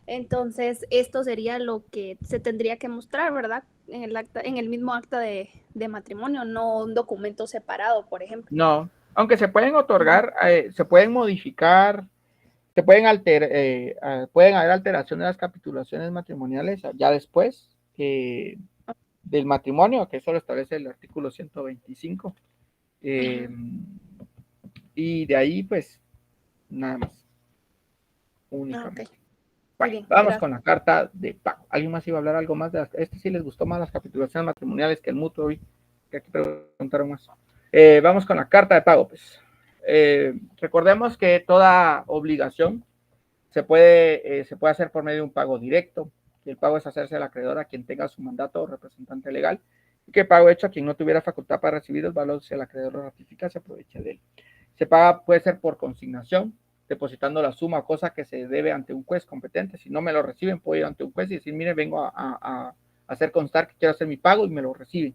entonces esto sería lo que se tendría que mostrar, ¿verdad? En el mismo acta de matrimonio, no un documento separado, por ejemplo. No, aunque se pueden otorgar, se pueden modificar, se pueden pueden haber alteraciones de las capitulaciones matrimoniales ya después del matrimonio, que eso lo establece el artículo 125. Y de ahí, pues, nada más. Únicamente. Okay. Bueno, bien, vamos gracias. con la carta de pago. ¿Alguien más iba a hablar algo más de sí les gustó más las capitulaciones matrimoniales que el mutuo hoy? Que aquí preguntaron más. Vamos con la carta de pago, pues. Recordemos que toda obligación se puede hacer por medio de un pago directo. El pago es hacerse al acreedor a quien tenga su mandato o representante legal, y que el pago hecho a quien no tuviera facultad para recibir el valor, si el acreedor lo ratifica, se aprovecha de él. Se paga, puede ser por consignación, depositando la suma o cosa que se debe ante un juez competente. Si no me lo reciben, puedo ir ante un juez y decir, mire, vengo a hacer constar que quiero hacer mi pago, y me lo reciben.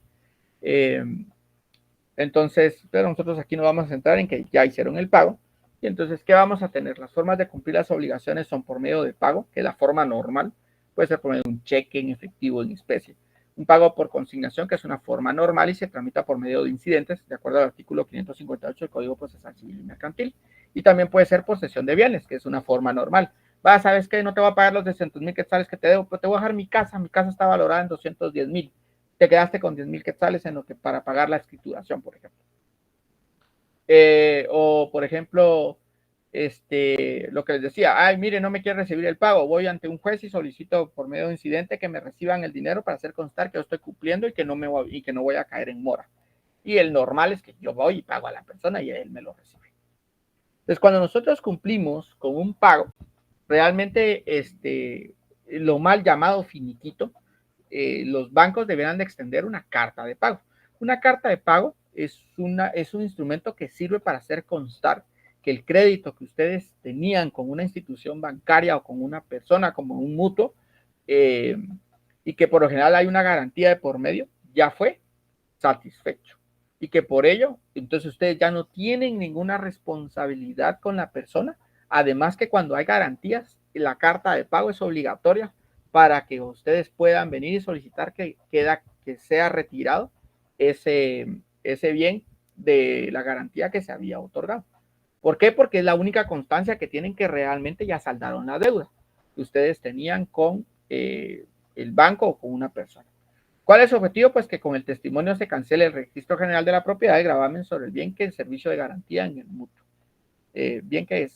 Entonces, pero nosotros aquí nos vamos a centrar en que ya hicieron el pago. Y entonces, ¿qué vamos a tener? Las formas de cumplir las obligaciones son por medio de pago, que es la forma normal. Puede ser por medio de un cheque en efectivo, en especie. Un pago por consignación, que es una forma normal y se tramita por medio de incidentes, de acuerdo al artículo 558 del Código Procesal Civil y Mercantil. Y también puede ser por cesión de bienes, que es una forma normal. ¿Sabes qué? No te voy a pagar los 200,000 quetzales que te debo, pero te voy a dejar mi casa está valorada en 210,000. Te quedaste con 10,000 quetzales en lo que para pagar la escrituración, por ejemplo. O, por ejemplo, lo que les decía, ay, mire, no me quiere recibir el pago, voy ante un juez y solicito por medio de incidente que me reciban el dinero para hacer constar que yo estoy cumpliendo y que no voy a caer en mora. Y el normal es que yo voy y pago a la persona y él me lo recibe. Entonces, cuando nosotros cumplimos con un pago, realmente lo mal llamado finiquito, los bancos deberán de extender una carta de pago. Una carta de pago es un instrumento que sirve para hacer constar que el crédito que ustedes tenían con una institución bancaria o con una persona como un mutuo, y que por lo general hay una garantía de por medio, ya fue satisfecho. Y que por ello, entonces ustedes ya no tienen ninguna responsabilidad con la persona. Además que cuando hay garantías, la carta de pago es obligatoria para que ustedes puedan venir y solicitar que sea retirado ese bien de la garantía que se había otorgado. ¿Por qué? Porque es la única constancia que tienen que realmente ya saldaron la deuda que ustedes tenían con el banco o con una persona. ¿Cuál es su objetivo? Pues que con el testimonio se cancele el registro general de la propiedad y gravamen sobre el bien que el servicio de garantía en el mutuo. Bien que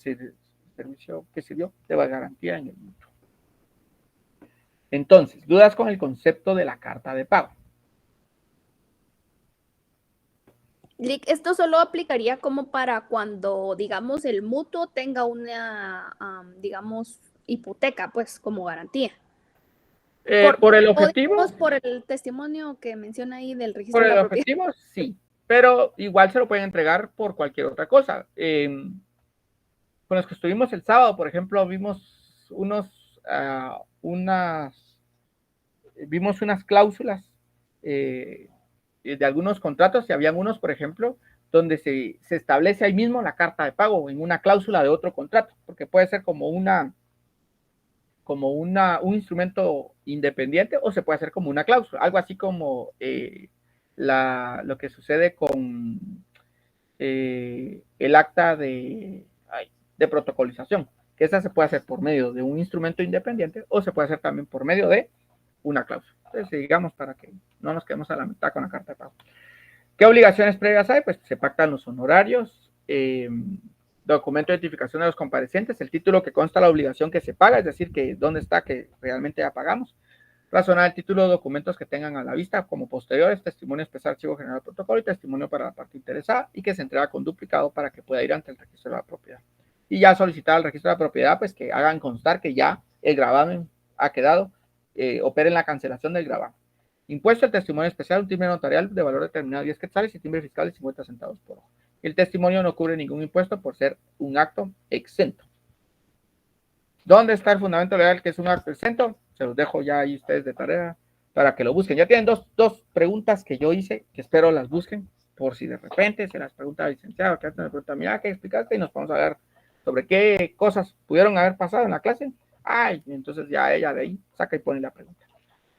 servicio que sirvió de garantía en el mutuo. Entonces, dudas con el concepto de la carta de pago. Lick, esto solo aplicaría como para cuando, digamos, el mutuo tenga una, digamos, hipoteca, pues, como garantía. Por el objetivo. Digamos, por el testimonio que menciona ahí del registro Por de el la propiedad. objetivo, sí, pero igual se lo pueden entregar por cualquier otra cosa. Con los que estuvimos el sábado, por ejemplo, vimos vimos unas cláusulas de algunos contratos, y habían unos, por ejemplo, donde se establece ahí mismo la carta de pago en una cláusula de otro contrato, porque puede ser como un instrumento independiente, o se puede hacer como una cláusula, algo así como lo que sucede con el acta de protocolización, que esa se puede hacer por medio de un instrumento independiente, o se puede hacer también por medio de una cláusula. Entonces, digamos, para que no nos quedemos a la mitad con la carta de pago. ¿Qué obligaciones previas hay? Pues se pactan los honorarios, documento de identificación de los comparecientes, el título que consta la obligación que se paga, es decir, que dónde está que realmente ya pagamos, razonar el título de documentos que tengan a la vista como posteriores, testimonio especial, archivo general del protocolo y testimonio para la parte interesada, y que se entrega con duplicado para que pueda ir ante el registro de la propiedad. Y ya solicitar al registro de la propiedad, pues que hagan constar que ya el gravamen ha quedado, operen la cancelación del gravamen. Impuesto el testimonio especial, un timbre notarial de valor determinado 10 quetzales y timbre fiscal de 50 centavos por hoja. El testimonio no cubre ningún impuesto por ser un acto exento. ¿Dónde está el fundamento legal que es un acto exento? Se los dejo ya ahí ustedes de tarea para que lo busquen. Ya tienen dos preguntas que yo hice, que espero las busquen, por si de repente se las pregunta al licenciado, que me pregunta, mira, ¿qué explicaste? Y nos vamos a ver sobre qué cosas pudieron haber pasado en la clase. Ay, entonces ya ella de ahí saca y pone la pregunta.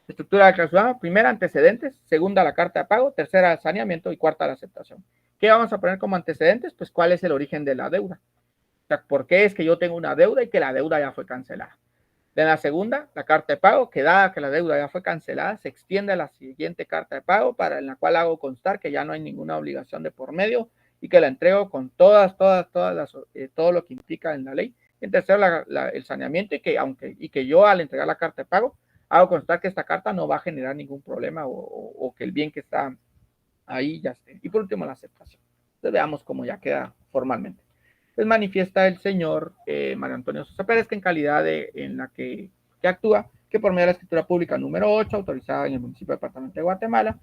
Estructura de clausura: primera, antecedentes; segunda, la carta de pago; tercera, el saneamiento; y cuarta, la aceptación. ¿Qué vamos a poner como antecedentes? Pues cuál es el origen de la deuda. O sea, ¿por qué es que yo tengo una deuda y que la deuda ya fue cancelada? De la segunda, la carta de pago, que dada que la deuda ya fue cancelada, se extiende a la siguiente carta de pago, en la cual hago constar que ya no hay ninguna obligación de por medio y que la entrego con todo lo que implica en la ley. En tercero, el saneamiento, y que yo, al entregar la carta de pago, hago constar que esta carta no va a generar ningún problema o que el bien que está ahí ya esté. Y por último, la aceptación. Entonces veamos cómo ya queda formalmente. Pues manifiesta el señor Mario Antonio Sosa Pérez, que en calidad en la que actúa, que por medio de la escritura pública número 8, autorizada en el municipio de Departamento de Guatemala,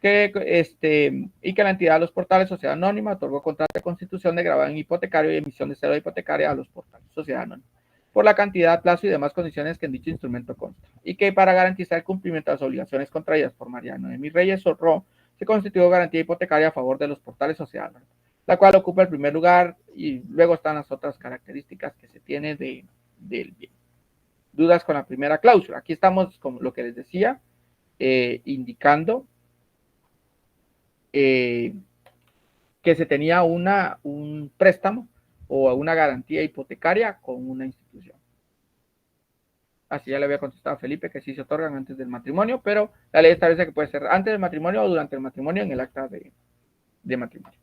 y que la entidad de los portales Sociedad Anónima otorgó contrato de constitución de gravamen hipotecario y emisión de cédula hipotecaria a los portales Sociedad Anónima, por la cantidad, plazo y demás condiciones que en dicho instrumento consta, y que para garantizar el cumplimiento de las obligaciones contraídas por María Noemí Reyes Sorro, se constituyó garantía hipotecaria a favor de los portales Sociedad Anónima, la cual ocupa el primer lugar, y luego están las otras características que se tiene del bien. Dudas con la primera cláusula. Aquí estamos, como lo que les decía, indicando que se tenía un préstamo o una garantía hipotecaria con una institución. Así ya le había contestado a Felipe que sí se otorgan antes del matrimonio, pero la ley establece que puede ser antes del matrimonio o durante el matrimonio en el acta de matrimonio.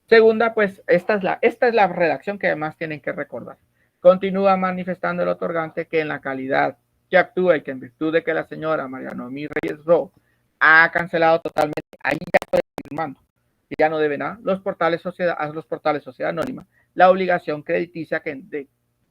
Segunda, pues esta es la redacción que además tienen que recordar. Continúa manifestando el otorgante que en la calidad que actúa y que en virtud de que la señora María Noemí Reyes Ro ha cancelado totalmente, ahí ya estoy firmando, que ya no debe nada, a los portales Sociedad Anónima, la obligación crediticia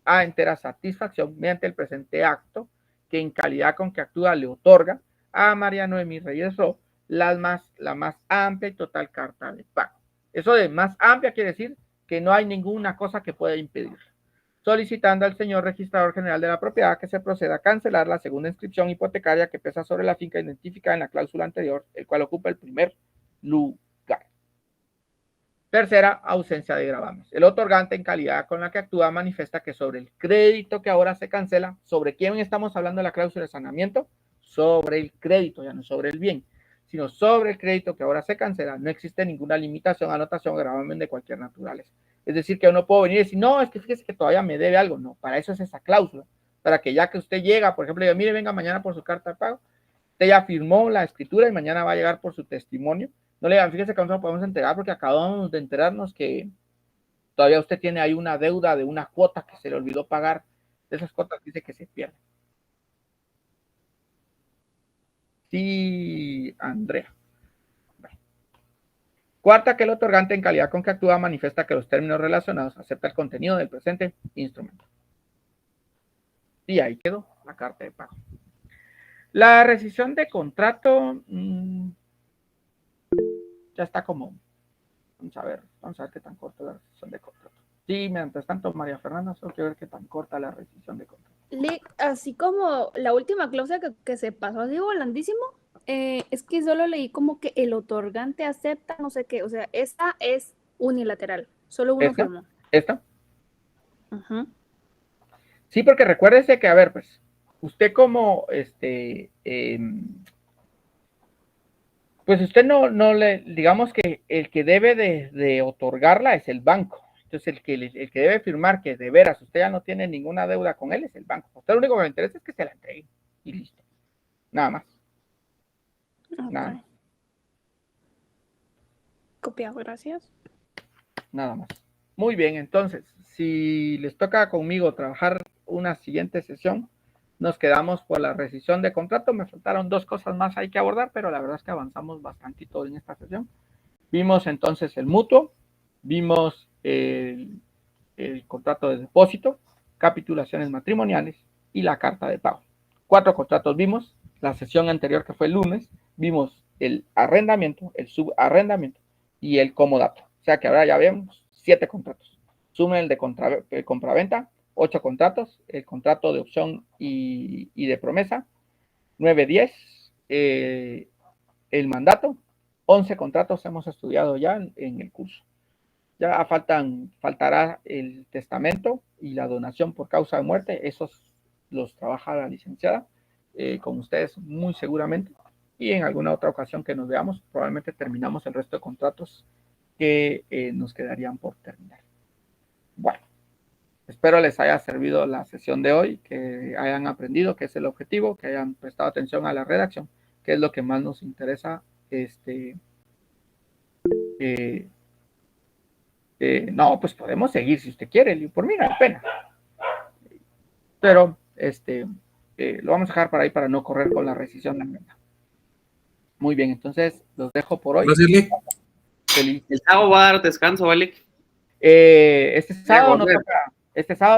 a entera satisfacción mediante el presente acto, que en calidad con que actúa le otorga a María Noemí Reyes Ro la más amplia y total carta de pago. Eso de más amplia quiere decir que no hay ninguna cosa que pueda impedir. Solicitando al señor registrador general de la propiedad que se proceda a cancelar la segunda inscripción hipotecaria que pesa sobre la finca identificada en la cláusula anterior, el cual ocupa el primer lugar. Tercera, ausencia de gravames. El otorgante, en calidad con la que actúa, manifiesta que sobre el crédito que ahora se cancela, ¿sobre quién estamos hablando de la cláusula de saneamiento? Sobre el crédito, ya no sobre el bien, sino sobre el crédito que ahora se cancela. No existe ninguna limitación, anotación o gravamen de cualquier naturaleza. Es decir, que yo no puedo venir y decir, no, es que fíjese que todavía me debe algo. No, para eso es esa cláusula. Para que ya que usted llega, por ejemplo, diga, mire, venga mañana por su carta de pago. Usted ya firmó la escritura y mañana va a llegar por su testimonio. No le digan, fíjese que nosotros podemos entregar porque acabamos de enterarnos que todavía usted tiene ahí una deuda de una cuota que se le olvidó pagar, de esas cuotas dice que se pierden. Sí, Andrea. Cuarta, que el otorgante en calidad con que actúa manifiesta que los términos relacionados acepta el contenido del presente instrumento. Y ahí quedó la carta de pago. La rescisión de contrato ya está como, vamos a ver qué tan corta la rescisión de contrato. Sí, mientras tanto, María Fernanda, solo quiero ver qué tan corta la rescisión de contrato. Así como la última cláusula que se pasó así volandísimo, es que solo leí como que el otorgante acepta no sé qué, o sea, esta es unilateral, solo uno firmó. ¿Esta? Ajá. Sí, porque recuérdese que, a ver, pues, usted como, pues usted no le, digamos que el que debe de otorgarla es el banco. Entonces, el que debe firmar que de veras usted ya no tiene ninguna deuda con él es el banco. A usted lo único que le interesa es que se la entregue y listo. Nada más. Okay. Nada. Copiado, gracias. Nada más. Muy bien, entonces, si les toca conmigo trabajar una siguiente sesión, nos quedamos por la rescisión de contrato. Me faltaron 2 cosas más hay que abordar, pero la verdad es que avanzamos bastantito en esta sesión. Vimos entonces el mutuo, vimos el contrato de depósito, capitulaciones matrimoniales y la carta de pago. 4 contratos vimos. La sesión anterior, que fue el lunes, vimos el arrendamiento, el subarrendamiento y el comodato. O sea que ahora ya vemos 7 contratos. Sumen el de compraventa, 8 contratos, el contrato de opción y de promesa, 9, 10, el mandato, 11 contratos hemos estudiado ya en el curso. Ya faltará el testamento y la donación por causa de muerte. Esos los trabaja la licenciada con ustedes muy seguramente. Y en alguna otra ocasión que nos veamos, probablemente terminamos el resto de contratos que nos quedarían por terminar. Bueno, espero les haya servido la sesión de hoy, que hayan aprendido que es el objetivo, que hayan prestado atención a la redacción, que es lo que más nos interesa. No, pues podemos seguir si usted quiere, por mí no hay pena. Pero lo vamos a dejar para ahí para no correr con la rescisión de enmienda. Muy bien, entonces los dejo por hoy. Gracias, Lick. Feliz. El sábado va a dar descanso, ¿vale? Este sábado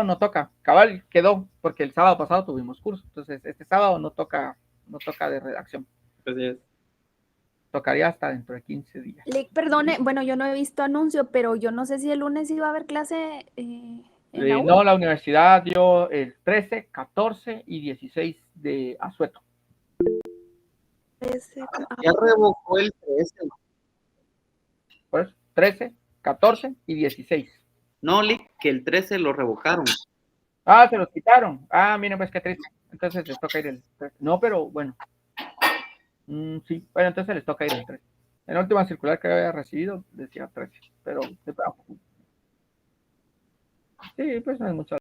no toca. Cabal quedó, porque el sábado pasado tuvimos curso. Entonces, este sábado no toca de redacción. Así es. Tocaría hasta dentro de 15 días. Perdone, bueno, yo no he visto anuncio, pero yo no sé si el lunes iba a haber clase en la U. No, la universidad dio el 13, 14 y 16 de asueto. Ya revocó el 13. Por eso, 13, 14 y 16. No, Lick, que el 13 lo revocaron. Ah, se los quitaron. Ah, miren, pues qué triste. Entonces les toca ir el 13. No, pero bueno. Sí, bueno, entonces les toca ir el 13. En la última circular que había recibido decía 13, pero sí, pues no es mucho.